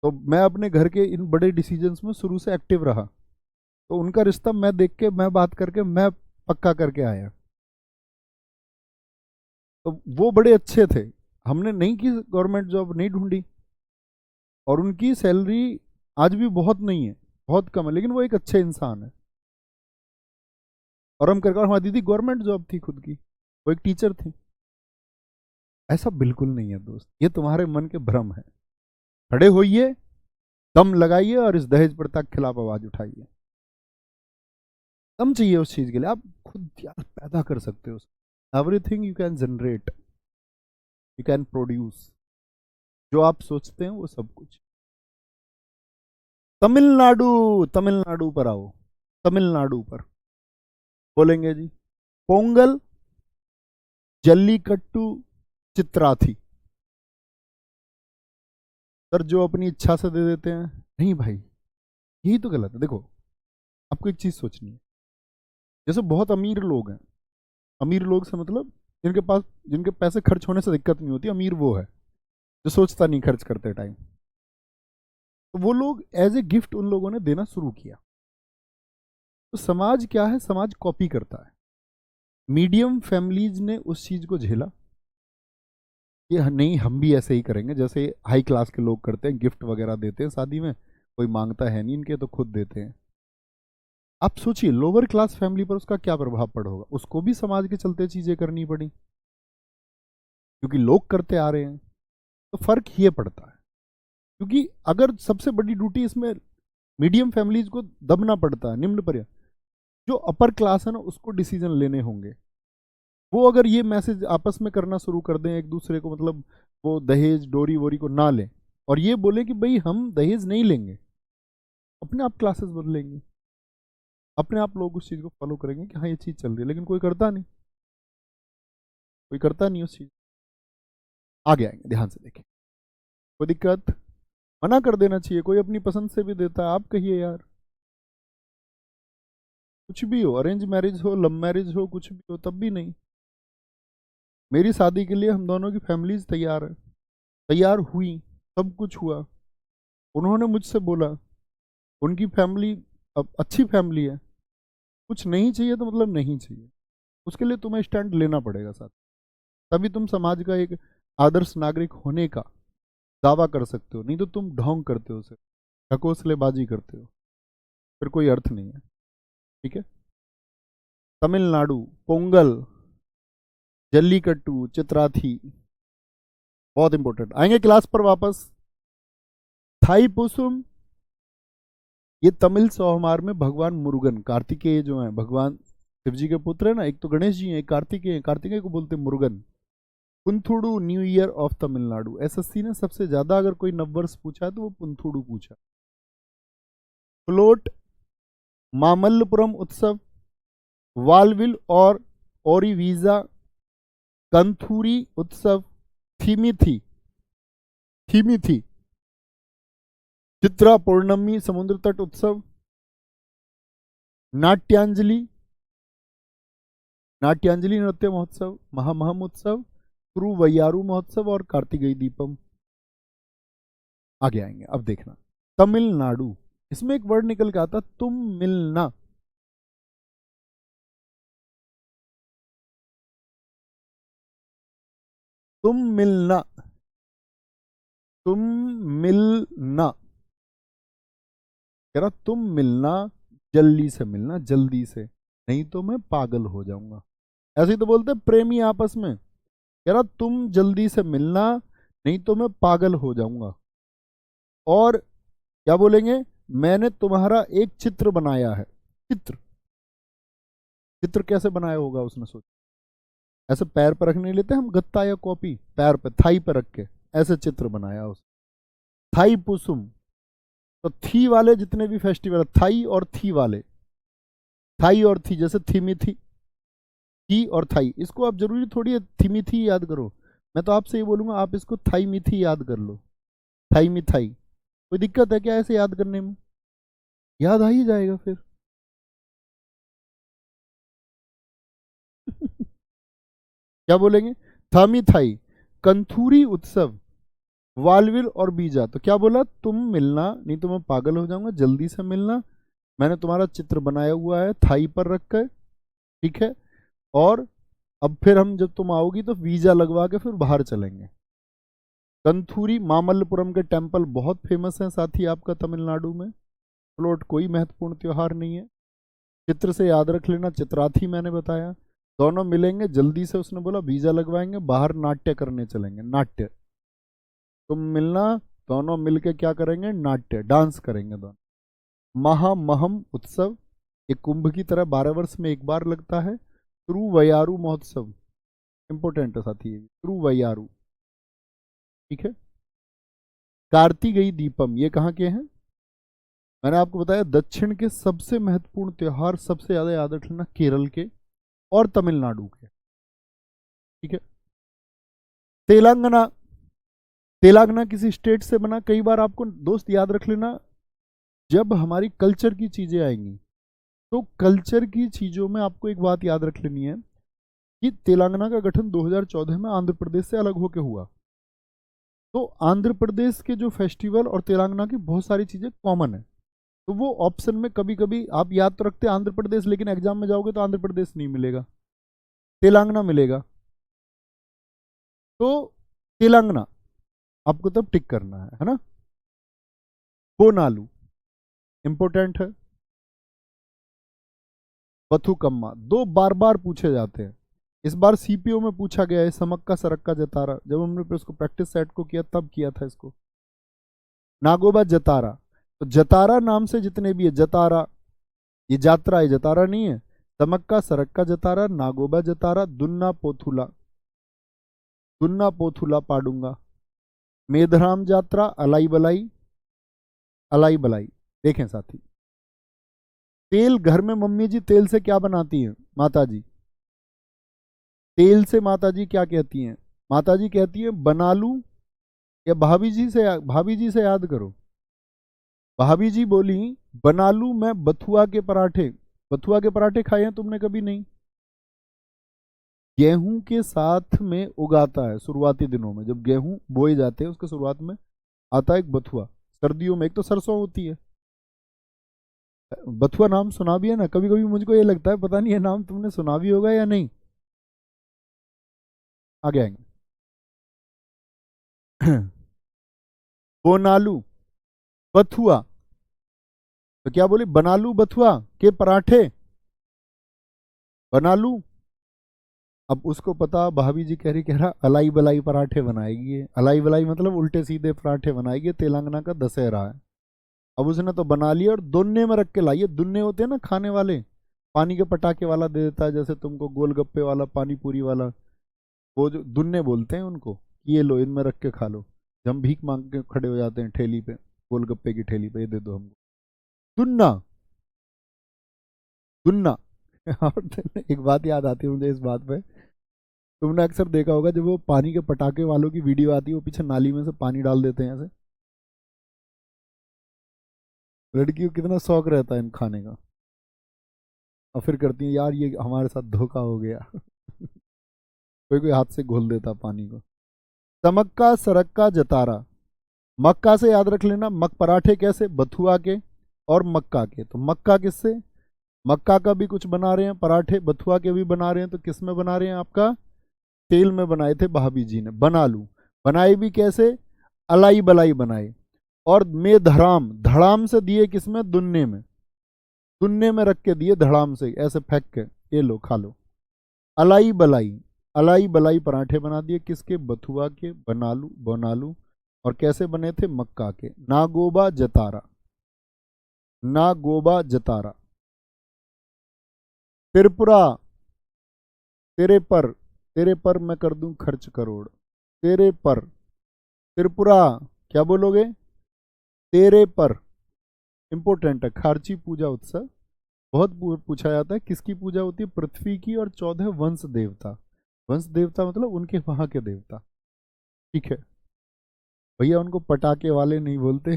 तो मैं अपने घर के इन बड़े डिसीजंस में शुरू से एक्टिव रहा, तो उनका रिश्ता मैं देख के, मैं बात करके, मैं पक्का करके आया। तो वो बड़े अच्छे थे, हमने नहीं की गवर्नमेंट जॉब, नहीं ढूंढी, और उनकी सैलरी आज भी बहुत नहीं है, बहुत कम है, लेकिन वो एक अच्छे इंसान है। और हम करके, हमारी दीदी गवर्नमेंट जॉब थी खुद की, वो एक टीचर थी। ऐसा बिल्कुल नहीं है दोस्त, ये तुम्हारे मन के भ्रम है। खड़े होइए, दम लगाइए और इस दहेज प्रथा के खिलाफ आवाज उठाइए। दम चाहिए उस चीज के लिए, आप खुद यार पैदा कर सकते हो। Everything you can generate, you can produce, जो आप सोचते हैं वो सब कुछ। तमिलनाडु, तमिलनाडु पर आओ, तमिलनाडु पर बोलेंगे जी पोंगल, जल्लीकट्टू, चित्राथी। सर जो अपनी इच्छा से दे देते हैं, नहीं भाई यही तो गलत है। देखो आपको एक चीज सोचनी है, जैसे बहुत अमीर लोग हैं, अमीर लोग से मतलब जिनके पास, जिनके पैसे खर्च होने से दिक्कत नहीं होती, अमीर वो है जो सोचता नहीं खर्च करते टाइम। तो वो लोग एज ए गिफ्ट उन लोगों ने देना शुरू किया। तो समाज क्या है, समाज कॉपी करता है। मीडियम फैमिलीज ने उस चीज को झेला, ये नहीं हम भी ऐसे ही करेंगे जैसे हाई क्लास के लोग करते हैं, गिफ्ट वगैरह देते हैं शादी में, कोई मांगता है नहीं इनके तो खुद देते हैं। आप सोचिए लोअर क्लास फैमिली पर उसका क्या प्रभाव पड़ा होगा, उसको भी समाज के चलते चीजें करनी पड़ी क्योंकि लोग करते आ रहे हैं। तो फर्क ये पड़ता है, क्योंकि अगर सबसे बड़ी ड्यूटी इसमें मीडियम फैमिलीज को दबना पड़ता है, निम्न पर जो अपर क्लास है ना उसको डिसीजन लेने होंगे। वो अगर ये मैसेज आपस में करना शुरू कर दें एक दूसरे को, मतलब वो दहेज डोरी वोरी को ना लें और ये बोले कि भाई हम दहेज नहीं लेंगे, अपने आप क्लासेस बदलेंगे, अपने आप लोग उस चीज़ को फॉलो करेंगे कि हाँ ये चीज़ चल रही है। लेकिन कोई करता नहीं, कोई करता नहीं उस चीज़। आगे आएंगे, ध्यान से देखें, कोई दिक्कत, मना कर देना चाहिए। कोई अपनी पसंद से भी देता है, आप कहिए यार, कुछ भी हो, अरेंज मैरिज हो, लव मैरिज हो, कुछ भी हो, तब भी नहीं। मेरी शादी के लिए हम दोनों की फैमिलीज तैयार है, तैयार हुई, सब कुछ हुआ। उन्होंने मुझसे बोला, उनकी फैमिली अब अच्छी फैमिली है, कुछ नहीं चाहिए तो मतलब नहीं चाहिए, उसके लिए तुम्हें स्टैंड लेना पड़ेगा साथ, तभी तुम समाज का एक आदर्श नागरिक होने का दावा कर सकते हो। नहीं तो तुम ढोंग करते हो, सिर्फ ढकोसलेबाजी करते हो, फिर कोई अर्थ नहीं है। ठीक है, तमिलनाडु पोंगल, जल्लीकट्टू, चित्राथी, बहुत इंपॉर्टेंट। आएंगे क्लास पर वापस। थाई पुसुम, ये तमिल सोहमार में भगवान मुरुगन, कार्तिकेय जो है भगवान शिव जी के पुत्र है ना, एक तो गणेश जी हैं, एक कार्तिकेय हैं, कार्तिकेय को बोलते हैं Murugan. Puthandu new year of Tamil Nadu, SSC ने सबसे ज्यादा अगर कोई नववर्ष पूछा है तो वो पुंथुडू पूछा। फ्लोट, मामल्लपुरम उत्सव, वालविल और ओरिवीजा, कंथूरी उत्सव, थीमिथी, थीमिथी, चित्रा पौर्णमी समुद्र तट उत्सव, नाट्यांजलि, नाट्यांजलि नृत्य महोत्सव, महामहम उत्सव, तिरुवैयारू महोत्सव और कार्तिकेय दीपम। आगे आएंगे, अब देखना तमिलनाडु, इसमें एक वर्ड निकल के आता तुम मिलना। तुम मिलना, तुम मिलना, कह रहा तुम मिलना, जल्दी से मिलना, जल्दी से, नहीं तो मैं पागल हो जाऊंगा। ऐसे ही तो बोलते प्रेमी आपस में, कह रहा तुम जल्दी से मिलना, नहीं तो मैं पागल हो जाऊंगा। और क्या बोलेंगे, मैंने तुम्हारा एक चित्र बनाया है। चित्र, चित्र कैसे बनाया होगा उसने, सोच, ऐसे पैर पर रखने लेते हम गत्ता या कॉपी, पैर पे थाई पर रख के ऐसे चित्र बनाया उस। थाई पुसुम, तो थी वाले जितने भी फेस्टिवल, थाई और थी वाले, थाई और थी, जैसे थीमी थी और थाई, इसको आप जरूरी थोड़ी है थीमी थी याद करो। मैं तो आपसे ये बोलूंगा आप इसको थाई मिथी याद कर लो, थाई मिथाई। कोई दिक्कत है क्या ऐसे याद करने में, याद आ ही जाएगा फिर। क्या बोलेंगे, थामी थाई, कंथूरी उत्सव, वालविल और बीजा। तो क्या बोला, तुम मिलना, नहीं तो मैं पागल हो जाऊंगा, जल्दी से मिलना, मैंने तुम्हारा चित्र बनाया हुआ है थाई पर रख कर, ठीक है। और अब फिर हम जब तुम आओगी तो वीजा लगवा के फिर बाहर चलेंगे। कंथूरी मामल्लपुरम के टेम्पल बहुत फेमस हैं साथी आपका तमिलनाडु में। फ्लोट कोई महत्वपूर्ण त्योहार नहीं है। चित्र से याद रख लेना, चित्रार्थी मैंने बताया। दोनों मिलेंगे जल्दी से, उसने बोला वीजा लगवाएंगे, बाहर नाट्य करने चलेंगे। नाट्य, तुम मिलना, दोनों मिलके क्या करेंगे? नाट्य, डांस करेंगे दोनों। महामहम उत्सव, ये कुंभ की तरह 12 वर्ष में एक बार लगता है। तिरुवैयारू महोत्सव, इंपोर्टेंट है साथी ये, तिरुवैयारू, ठीक है। कार्तिकेय दीपम, ये कहाँ के हैं? मैंने आपको बताया दक्षिण के सबसे महत्वपूर्ण त्योहार, सबसे ज्यादा याद रखना केरल के और तमिलनाडु के, ठीक है। तेलंगाना, तेलंगाना किसी स्टेट से बना, कई बार आपको दोस्त याद रख लेना, जब हमारी कल्चर की चीजें आएंगी तो कल्चर की चीजों में आपको एक बात याद रख लेनी है कि तेलंगाना का गठन 2014 में आंध्र प्रदेश से अलग होकर हुआ। तो आंध्र प्रदेश के जो फेस्टिवल और तेलंगाना की बहुत सारी चीजें कॉमन है, तो वो ऑप्शन में कभी कभी आप याद तो रखते हैं आंध्र प्रदेश, लेकिन एग्जाम में जाओगे तो आंध्र प्रदेश नहीं मिलेगा, तेलंगाना मिलेगा। तो तेलंगाना आपको तब टिक करना है ना। बोनालू इंपोर्टेंट है। बथुकम्मा, दो बार बार पूछे जाते हैं, इस बार सीपीओ में पूछा गया है। समक्का सरक्का जतारा, जब हमने उसको प्रैक्टिस सेट को किया तब किया था इसको। नागोबा जतारा, तो जतारा नाम से जितने भी है, जतारा ये यात्रा है, जतारा नहीं है। समक्का सरक्का जतारा, नागोबा जतारा, दुन्ना पोथुला, दुन्ना पोथुला पाडूंगा, मेधराम यात्रा, अलाई बलाई, अलाई बलाई। देखें साथी, तेल, घर में मम्मी जी तेल से क्या बनाती हैं? माता जी तेल से, माता जी क्या कहती हैं? माता जी कहती हैं बना लूं, या भाभी जी से याद करो। भाभी जी बोली बना लूं मैं बथुआ के पराठे। बथुआ के पराठे खाए हैं तुमने कभी? नहीं। गेहूं के साथ में उगाता है शुरुआती दिनों में, जब गेहूं बोए जाते हैं उसके शुरुआत में आता है एक बथुआ। सर्दियों में एक तो सरसों होती है। बथुआ नाम सुना भी है ना, कभी कभी मुझको ये लगता है पता नहीं ये नाम तुमने सुना भी होगा या नहीं। आगे आएंगे। बोनालू, बथुआ, तो क्या बोले? बनालू बथुआ के पराठे, बना लूं। अब उसको पता, भाभी जी कह रहा अलाई बलाई पराठे बनाएगी ये। अलाई बलाई मतलब उल्टे सीधे पराठे बनाएगी, तेलंगाना का दशहरा है। अब उसने तो बना लिया और दुन्ने में रख के लाई है। दुन्ने होते हैं ना खाने वाले, पानी के पटाखे वाला दे देता है, जैसे तुमको गोलगप्पे वाला, पानी पूरी वाला, वो जो दुन्ने बोलते हैं उनको, ये लो इनमें रख के खा लो। जब हम भीख मांग के खड़े हो जाते हैं ठेली पे, गोलगप्पे की ठेली पे, ये दे दो हमको, दुन्ना, दुन्ना। और एक बात याद आती है मुझे इस बात पे, तुमने अक्सर देखा होगा जब वो पानी के पटाखे वालों की वीडियो आती है, वो पीछे नाली में से पानी डाल देते हैं ऐसे, लड़कियों को कितना शौक रहता है इन खाने का, और फिर करती हैं यार ये हमारे साथ धोखा हो गया। कोई कोई हाथ से घोल देता पानी को। समक्का सरक्का जतारा, मक्का से याद रख लेना, मक पराठे कैसे? बथुआ के और मक्का के। तो मक्का किससे? मक्का का भी कुछ बना रहे हैं पराठे, बथुआ के भी बना रहे हैं, तो किस में बना रहे हैं? आपका तेल में बनाए थे भाभी जी ने। बना लूं, बनाए भी कैसे? अलाई बलाई बनाए। और में धड़ाम, धड़ाम से दिए किसमें? दुन्ने में, दुन्ने में रख के दिए धड़ाम से, ऐसे फेंक के, ये लो खा लो। अलाई बलाई, अलाई बलाई पराठे बना दिए किसके? बथुआ के। बनालू, बनालू। और कैसे बने थे? मक्का के। नागोबा जतारा, नागोबा जतारा। त्रिपुरा, तेरे पर, तेरे पर मैं कर दूं खर्च करोड़, तेरे पर। त्रिपुरा, क्या बोलोगे? तेरे पर, इंपोर्टेंट है। खार्ची पूजा उत्सव बहुत पूछा जाता है, किसकी पूजा होती है? पृथ्वी की और 14 वंश देवता। वंश देवता मतलब उनके वहां के देवता, ठीक है भैया, उनको पटाखे वाले नहीं बोलते।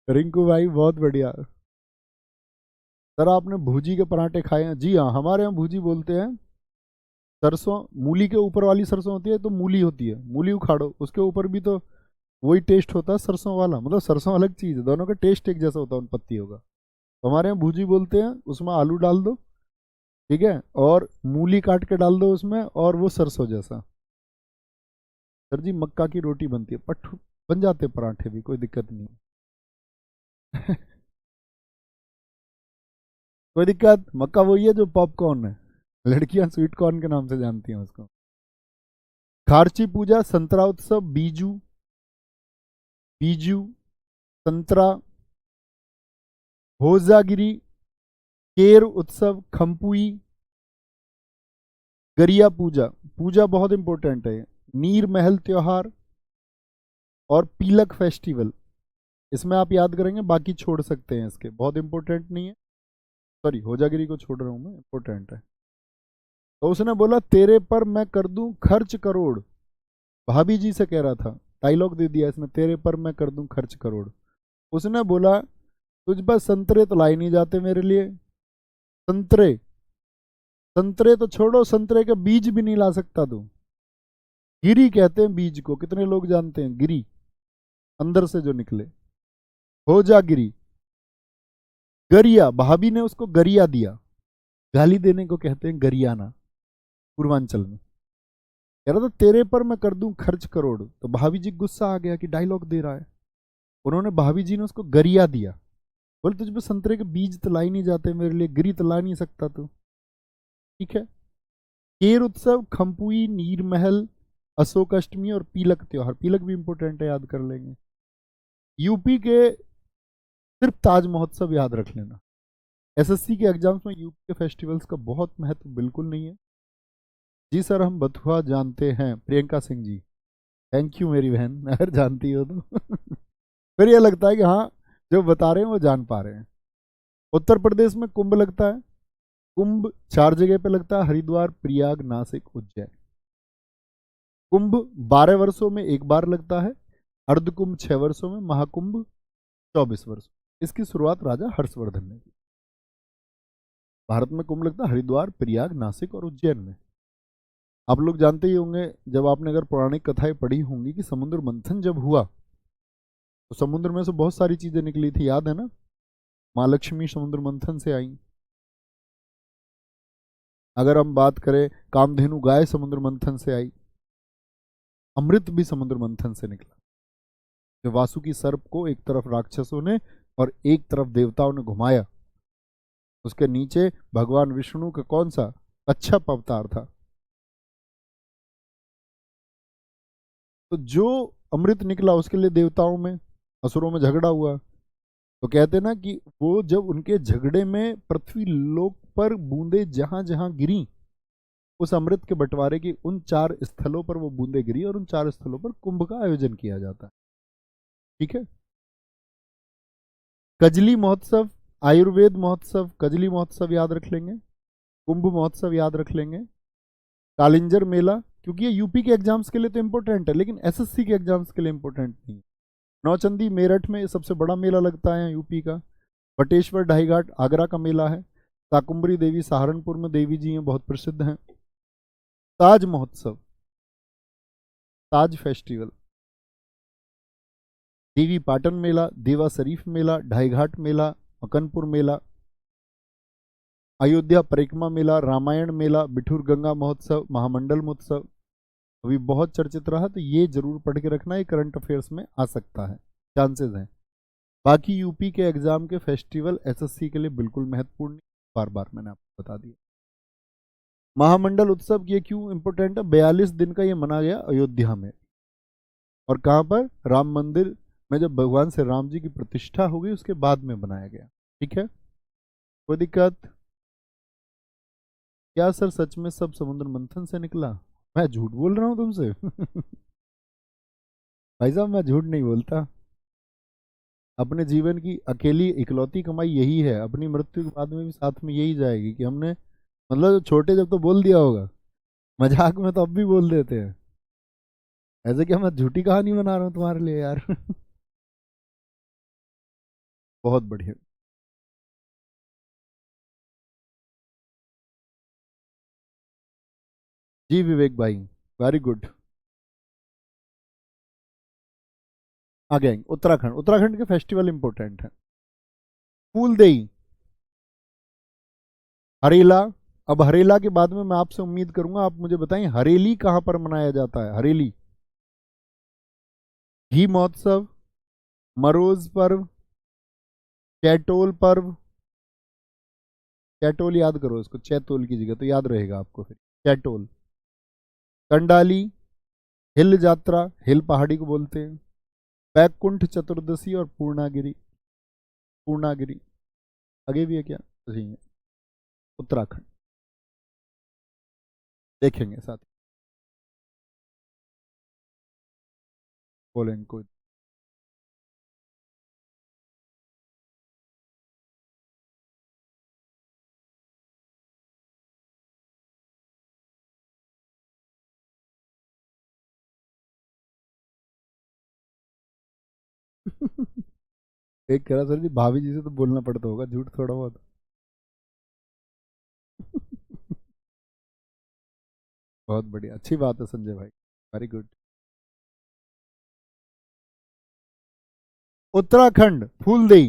रिंकू भाई बहुत बढ़िया। सर आपने भूजी के पराठे खाए हैं? जी हाँ, हमारे यहाँ भूजी बोलते हैं। सरसों, मूली के ऊपर वाली सरसों होती है तो मूली होती है, मूली उखाड़ो, उसके ऊपर भी तो वही टेस्ट होता है सरसों वाला, मतलब सरसों अलग चीज़ है, दोनों का टेस्ट एक जैसा होता है उन पत्तियों का। तो हमारे यहाँ भूजी बोलते हैं, उसमें आलू डाल दो, ठीक है, और मूली काट के डाल दो उसमें, और वो सरसों जैसा। सर जी मक्का की रोटी बनती है, पट बन जाते पराठे भी, कोई दिक्कत नहीं। कोई दिक्कत? मक्का वही है जो पॉपकॉर्न है, लड़कियां स्वीट कॉर्न के नाम से जानती हैं उसको। खारची पूजा, संतरा उत्सव, बीजू, बीजू, संतरा, होजागिरी, केर उत्सव, खम्पुई, गरिया पूजा। पूजा बहुत इंपॉर्टेंट है। नीर महल त्योहार और पीलक फेस्टिवल, इसमें आप याद करेंगे, बाकी छोड़ सकते हैं, इसके बहुत इंपॉर्टेंट नहीं है। सॉरी, होजागिरी को छोड़ रहा हूं मैं, इंपॉर्टेंट है। तो उसने बोला तेरे पर मैं कर दूं खर्च करोड़, भाभी जी से कह रहा था, डायलॉग दे दिया इसने, तेरे पर मैं कर दूं खर्च करोड़। उसने बोला तुझ पर संतरे तो लाई नहीं जाते मेरे लिए, संतरे, संतरे तो छोड़ो, संतरे के बीज भी नहीं ला सकता तू। गिरी कहते हैं बीज को, कितने लोग जानते हैं? गिरी, अंदर से जो निकले, हो जा गिरी। गरिया, भाभी ने उसको गरिया दिया, गाली देने को कहते हैं गरियाना पूर्वांचल में। कह रहा था तेरे पर मैं कर दूं खर्च करोड़, तो भाभी जी गुस्सा आ गया कि डायलॉग दे रहा है। उन्होंने, भाभी जी ने उसको गरिया दिया, बोले तुझ पे संतरे के बीज तो ला ही नहीं जाते मेरे लिए, गिरी तो ला नहीं सकता तू। ठीक है। केर उत्सव, खम्पुई, नीर महल, अशोक अष्टमी और पीलक त्योहार। पीलक भी इंपॉर्टेंट है, याद कर लेंगे। यूपी के सिर्फ ताज महोत्सव याद रख लेना। एसएससी के एग्जाम्स में यूपी के फेस्टिवल्स का बहुत महत्व बिल्कुल नहीं है। जी सर हम बथुआ जानते हैं, प्रियंका सिंह जी, थैंक यू मेरी बहन, अगर जानती हो तो। फिर ये लगता है कि हाँ, जो बता रहे हैं वो जान पा रहे हैं। उत्तर प्रदेश में कुंभ लगता है। कुंभ 4 जगह पे लगता है, हरिद्वार, प्रयाग, नासिक, उज्जैन। कुंभ 12 वर्षों में एक बार लगता है, अर्धकुंभ 6 वर्षों में, महाकुंभ 24 वर्ष। इसकी शुरुआत राजा हर्षवर्धन ने की। भारत में कुंभ लगता है हरिद्वार, प्रयाग, नासिक और उज्जैन में। आप लोग जानते ही होंगे, जब आपने अगर पौराणिक कथाएं पढ़ी होंगी, कि समुद्र मंथन जब हुआ तो समुद्र में से बहुत सारी चीजें निकली थी, याद है ना? माँ लक्ष्मी समुद्र मंथन से आई। अगर हम बात करें, कामधेनु गाय समुद्र मंथन से आई। अमृत भी समुद्र मंथन से निकला। जो वासुकी सर्प को एक तरफ राक्षसों ने और एक तरफ देवताओं ने घुमाया, उसके नीचे भगवान विष्णु का कौन सा कच्छप अवतार था। तो जो अमृत निकला उसके लिए देवताओं में, असुरों में झगड़ा हुआ। तो कहते ना कि वो जब उनके झगड़े में पृथ्वी लोक पर बूंदे जहां जहां गिरी, उस अमृत के बंटवारे की उन 4 स्थलों पर वो बूंदे गिरी, और उन 4 स्थलों पर कुंभ का आयोजन किया जाता है। ठीक है। कजली महोत्सव, आयुर्वेद महोत्सव, कजली महोत्सव याद रख लेंगे, कुंभ महोत्सव याद रख लेंगे, कालिंजर मेला, क्योंकि ये यूपी के एग्जाम्स के लिए तो इंपॉर्टेंट है, लेकिन एसएससी के एग्जाम्स के लिए इंपॉर्टेंट नहीं है। नौचंदी मेरठ में सबसे बड़ा मेला लगता है यूपी का। बटेश्वर ढाई घाट आगरा का मेला है। शाकुंभरी देवी सहारनपुर में देवी जी हैं, बहुत प्रसिद्ध हैं। ताज महोत्सव, ताज फेस्टिवल, देवी पाटन मेला, देवा शरीफ मेला, ढाई घाट मेला, मकनपुर मेला, अयोध्या परिक्रमा मेला, रामायण मेला, बिठूर गंगा महोत्सव, महामंडल महोत्सव अभी बहुत चर्चित रहा, तो ये जरूर पढ़ के रखना, ये करंट अफेयर्स में आ सकता है, चांसेस हैं। बाकी यूपी के एग्जाम के फेस्टिवल एसएससी के लिए बिल्कुल महत्वपूर्ण नहीं, बार बार मैंने आपको बता दिया। महामंडल उत्सव ये क्यों इंपॉर्टेंट है? 42 दिन का ये मना गया अयोध्या में, और कहाँ पर? राम मंदिर में, जब भगवान श्री राम जी की प्रतिष्ठा हो गई उसके बाद में बनाया गया। ठीक है, कोई दिक्कत? क्या सर सच में सब समुद्र मंथन से निकला? मैं झूठ बोल रहा हूँ तुमसे? भाई साहब मैं झूठ नहीं बोलता। अपने जीवन की अकेली इकलौती कमाई यही है, अपनी मृत्यु के बाद में भी साथ में यही जाएगी, कि हमने, मतलब छोटे जब तो बोल दिया होगा, मजाक में तो अब भी बोल देते हैं। ऐसे क्या मैं झूठी कहानी बना रहा हूँ तुम्हारे लिए यार? बहुत बढ़िया। जी विवेक भाई, वेरी गुड। आगे आएंगे, उत्तराखंड। उत्तराखंड के फेस्टिवल इंपॉर्टेंट है। फूलदेई, हरेला। अब हरेला के बाद में मैं आपसे उम्मीद करूंगा आप मुझे बताएं हरेली कहां पर मनाया जाता है। हरेली, घी महोत्सव, मरोज पर्व, कैटोल पर्व, चैटोल याद करो इसको, चैतोल की जगह, तो याद रहेगा आपको फिर चैटोल। कंडाली, हिल यात्रा, हिल पहाड़ी को बोलते हैं। बैकुंठ चतुर्दशी और पूर्णागिरी, पूर्णागिरी आगे भी है क्या? सही है, उत्तराखंड। देखेंगे साथ, बोलेंगे कोई। एक कह रहा सर जी भाभी जी से तो बोलना पड़ता होगा झूठ थोड़ा बहुत। बहुत बढ़िया, अच्छी बात है संजय भाई, वेरी गुड। उत्तराखंड फूलदेई,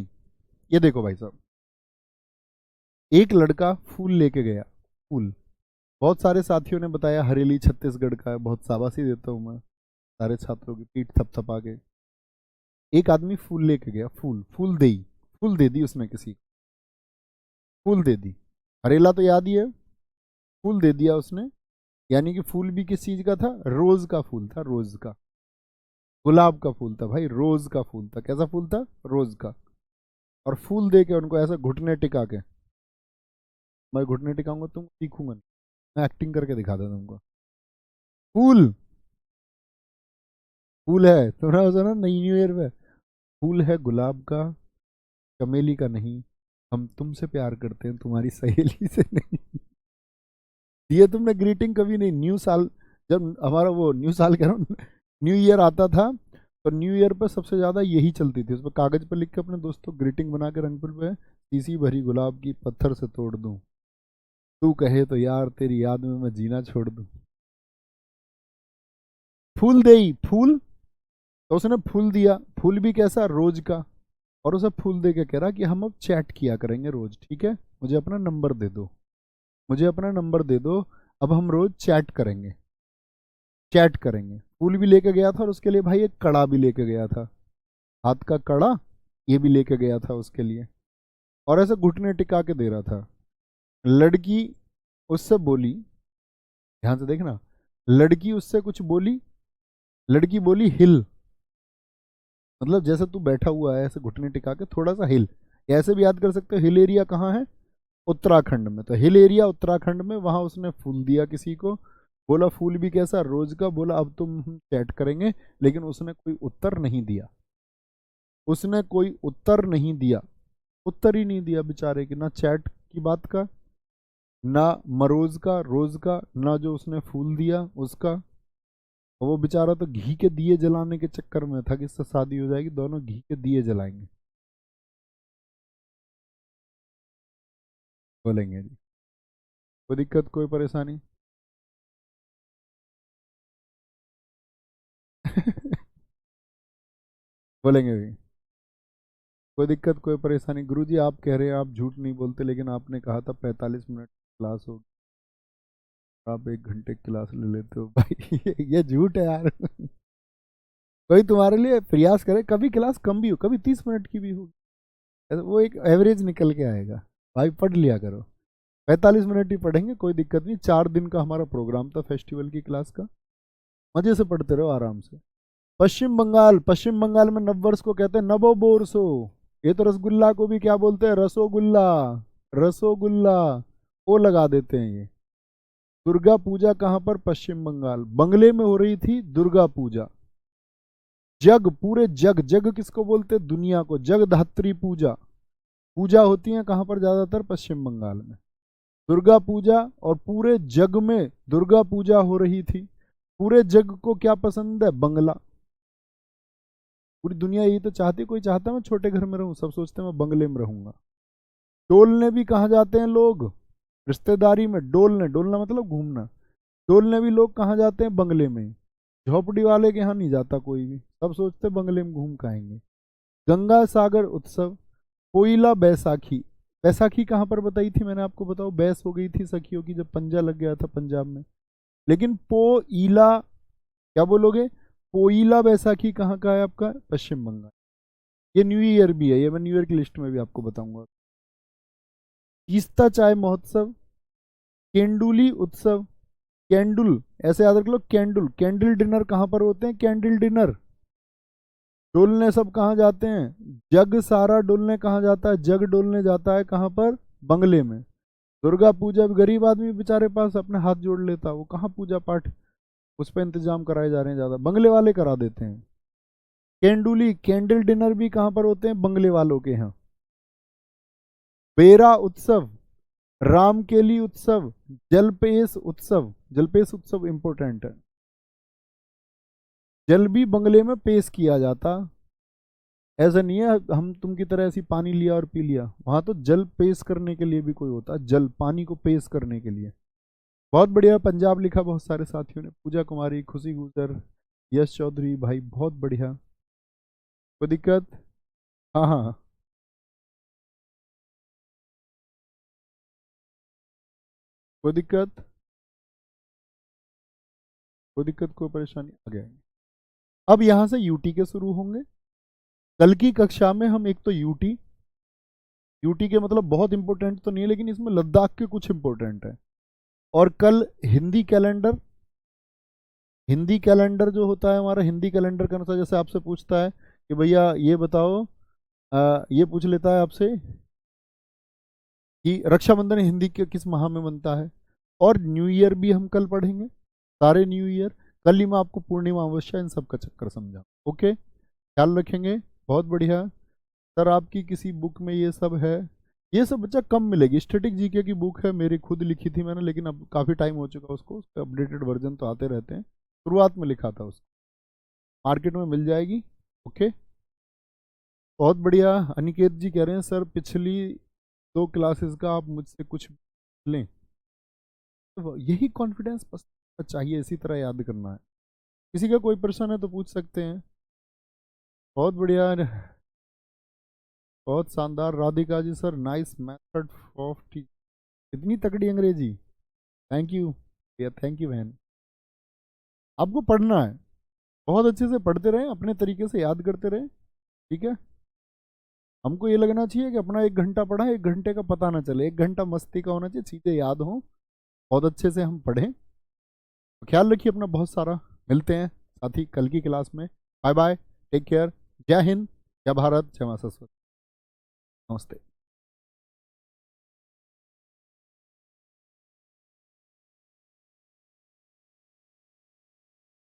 ये देखो भाई साहब, एक लड़का फूल लेके गया, फूल। बहुत सारे साथियों ने बताया हरेली छत्तीसगढ़ का है, बहुत शाबाशी देता हूँ मैं सारे छात्रों की पीठ थपथपा के। एक आदमी फूल लेके गया, फूल, फूल देई, फूल दे दी उसने किसी को, फूल दे दी। हरेला तो याद ही है, फूल दे दिया उसने। यानी कि फूल भी किस चीज का था? रोज का फूल था, रोज का, गुलाब का फूल था भाई, रोज का फूल था। कैसा फूल था? रोज का। और फूल दे के उनको ऐसा घुटने टिका के, मैं घुटने टिकाऊंगा तुम सीखूंगा नहीं, मैं एक्टिंग करके दिखा देता तुमको। फूल, फूल है, तुमने सुना नई न्यू ईयर में, फूल है गुलाब का, चमेली का नहीं, हम तुमसे प्यार करते हैं, तुम्हारी सहेली से नहीं। दिए तुमने ग्रीटिंग कभी नहीं? न्यू साल, जब हमारा वो न्यू साल कह रहा हूँ, न्यू ईयर आता था, तो न्यू ईयर पर सबसे ज्यादा यही चलती थी, उस पर कागज पर लिख के अपने दोस्तों ग्रीटिंग बना के रंगपुर पे, सीसी भरी गुलाब की पत्थर से तोड़ दूं, तू कहे तो यार तेरी याद में मैं जीना छोड़ दूं। फूल दे, फूल, तो उसने फूल दिया, फूल भी कैसा? रोज का। और उसे फूल दे के कह रहा कि हम अब चैट किया करेंगे रोज, ठीक है, मुझे अपना नंबर दे दो, मुझे अपना नंबर दे दो, अब हम रोज चैट करेंगे, चैट करेंगे। फूल भी लेके गया था और उसके लिए भाई एक कड़ा भी लेके गया था, हाथ का कड़ा, ये भी लेके गया था उसके लिए। और ऐसे घुटने टिका के दे रहा था। लड़की उससे बोली, ध्यान से देखना, लड़की उससे कुछ बोली, लड़की बोली हिल, मतलब जैसे तू बैठा हुआ है ऐसे घुटने टिका के थोड़ा सा हिल। ऐसे भी याद कर सकते हो, हिल एरिया कहाँ है? उत्तराखंड में। तो हिल एरिया उत्तराखंड में, वहां उसने फूल दिया किसी को, बोला फूल भी कैसा? रोज का। बोला अब तुम हम चैट करेंगे, लेकिन उसने कोई उत्तर नहीं दिया, उसने कोई उत्तर नहीं दिया, उत्तर ही नहीं दिया बेचारे की, ना चैट की बात का, ना मरोज का, रोज का, ना जो उसने फूल दिया उसका। और वो बेचारा तो घी के दिए जलाने के चक्कर में था कि इससे शादी हो जाएगी, दोनों घी के दिए जलाएंगे। बोलेंगे जी, कोई दिक्कत कोई परेशानी? बोलेंगे भी, कोई दिक्कत कोई परेशानी? गुरुजी आप कह रहे हैं आप झूठ नहीं बोलते, लेकिन आपने कहा था 45 मिनट क्लास होगी, आप 1 घंटे क्लास ले लेते हो भाई। ये झूठ है यार। कोई तुम्हारे लिए प्रयास करे, कभी क्लास कम भी हो, कभी 30 मिनट की भी हो, वो एक एवरेज निकल के आएगा। भाई पढ़ लिया करो, 45 मिनट ही पढ़ेंगे, कोई दिक्कत नहीं। 4 दिन का हमारा प्रोग्राम था फेस्टिवल की क्लास का, मजे से पढ़ते रहो आराम से। पश्चिम बंगाल, पश्चिम बंगाल में नववर्ष को कहते हैं नवो बोरसो। ये तो रसगुल्ला को भी क्या बोलते हैं? रसोगुल्ला, रसोगुल्ला, ओ लगा देते हैं ये। दुर्गा पूजा कहाँ पर? पश्चिम बंगाल, बंगले में हो रही थी दुर्गा पूजा। जग, पूरे जग, जग किसको बोलते हैं? दुनिया को, जगधात्री पूजा, पूजा होती है कहाँ पर? ज्यादातर पश्चिम बंगाल में, दुर्गा पूजा। और पूरे जग में दुर्गा पूजा हो रही थी। पूरे जग को क्या पसंद है? बंगला। पूरी दुनिया यही तो चाहती, कोई चाहता मैं छोटे घर में रहूं, सब सोचते हैं मैं बंगले में रहूंगा। डोलने भी कहाँ जाते हैं लोग? रिश्तेदारी में डोलने, डोलना मतलब घूमना, डोलने भी लोग कहाँ जाते हैं? बंगले में। झोपड़ी वाले के यहाँ नहीं जाता कोई भी, सब सोचते बंगले में घूम के आएंगे। गंगा सागर उत्सव, पोइला बैसाखी। बैसाखी कहाँ पर बताई थी मैंने आपको? बताओ, बैस हो गई थी सखियों की जब पंजा लग गया था पंजाब में। लेकिन पोइला, क्या बोलोगे? पोइला बैसाखी कहाँ का है आपका? पश्चिम बंगाल। ये न्यू ईयर भी है, ये मैं न्यू ईयर की लिस्ट में भी आपको बताऊंगा। तीस्ता चाय महोत्सव, केंडुली उत्सव, कैंडुल, ऐसे याद रख लो, कैंडुल, कैंडल डिनर कहाँ पर होते हैं, कैंडल डिनर। डोलने सब कहाँ जाते हैं, जग सारा डोलने कहाँ जाता है, जग डोलने जाता है कहाँ पर, बंगले में। दुर्गा पूजा भी गरीब आदमी बेचारे पास अपने हाथ जोड़ लेता, वो कहाँ पूजा पाठ उस पर इंतजाम कराए जा रहे हैं, ज्यादा बंगले वाले करा देते हैं। कैंडुली, कैंडल डिनर भी कहाँ पर होते हैं, बंगले वालों के यहाँ। बेरा उत्सव, रामकेली उत्सव, जलपेश उत्सव, जलपेश उत्सव इंपॉर्टेंट है। जल भी बंगले में पेश किया जाता, ऐसा नहीं है हम तुम की तरह ऐसी पानी लिया और पी लिया, वहां तो जल पेश करने के लिए भी कोई होता है, जल पानी को पेश करने के लिए। बहुत बढ़िया, पंजाब लिखा बहुत सारे साथियों ने, पूजा कुमारी, खुशी गुजर, यश चौधरी भाई, बहुत बढ़िया। कोई दिक्कत? हाँ हाँ हाँ। कोई दिक्कत? कोई दिक्कत, कोई परेशानी? आ गए। अब यहां से यूटी के शुरू होंगे। कल की कक्षा में हम एक तो यूटी, यूटी के मतलब बहुत इंपॉर्टेंट तो नहीं है, लेकिन इसमें लद्दाख के कुछ इंपॉर्टेंट है। और कल हिंदी कैलेंडर, हिंदी कैलेंडर जो होता है हमारा, हिंदी कैलेंडर के अनुसार जैसे आपसे पूछता है कि भैया ये बताओ, ये पूछ लेता है आपसे कि रक्षाबंधन हिंदी के किस माह में बनता है। और न्यू ईयर भी हम कल पढ़ेंगे, सारे न्यू ईयर। कल ही मैं आपको पूर्णिमा अमावस्या इन सब का चक्कर समझा। ओके, ख्याल रखेंगे। बहुत बढ़िया सर, आपकी किसी बुक में ये सब है? ये सब बच्चा कम मिलेगी, स्टैटिक जीके की बुक है, मेरी खुद लिखी थी मैंने, लेकिन अब काफ़ी टाइम हो चुका उसको, उसके अपडेटेड वर्जन तो आते रहते हैं। शुरुआत में लिखा था उसको, मार्केट में मिल जाएगी। ओके, बहुत बढ़िया। अनिकेत जी कह रहे हैं सर पिछली 2 क्लासेस का आप मुझसे कुछ लें, तो यही कॉन्फिडेंस चाहिए, इसी तरह याद करना है। किसी का कोई प्रश्न है तो पूछ सकते हैं। बहुत बढ़िया, बहुत शानदार। Radhika ji sir, nice method of टी, इतनी तगड़ी अंग्रेजी, थैंक यू भैया, थैंक यू बहन। आपको पढ़ना है, बहुत अच्छे से पढ़ते रहें, अपने तरीके से याद करते रहें, ठीक है। हमको ये लगना चाहिए कि अपना 1 घंटा पढ़ा, 1 घंटे का पता ना चले, 1 घंटा मस्ती का होना चाहिए, चीज़ें याद हों, बहुत अच्छे से हम पढ़ें। तो ख्याल रखिए अपना बहुत सारा, मिलते हैं साथी कल की क्लास में। बाय बाय, टेक केयर, जय हिंद, जय भारत, जय मां सरस्वती, नमस्ते।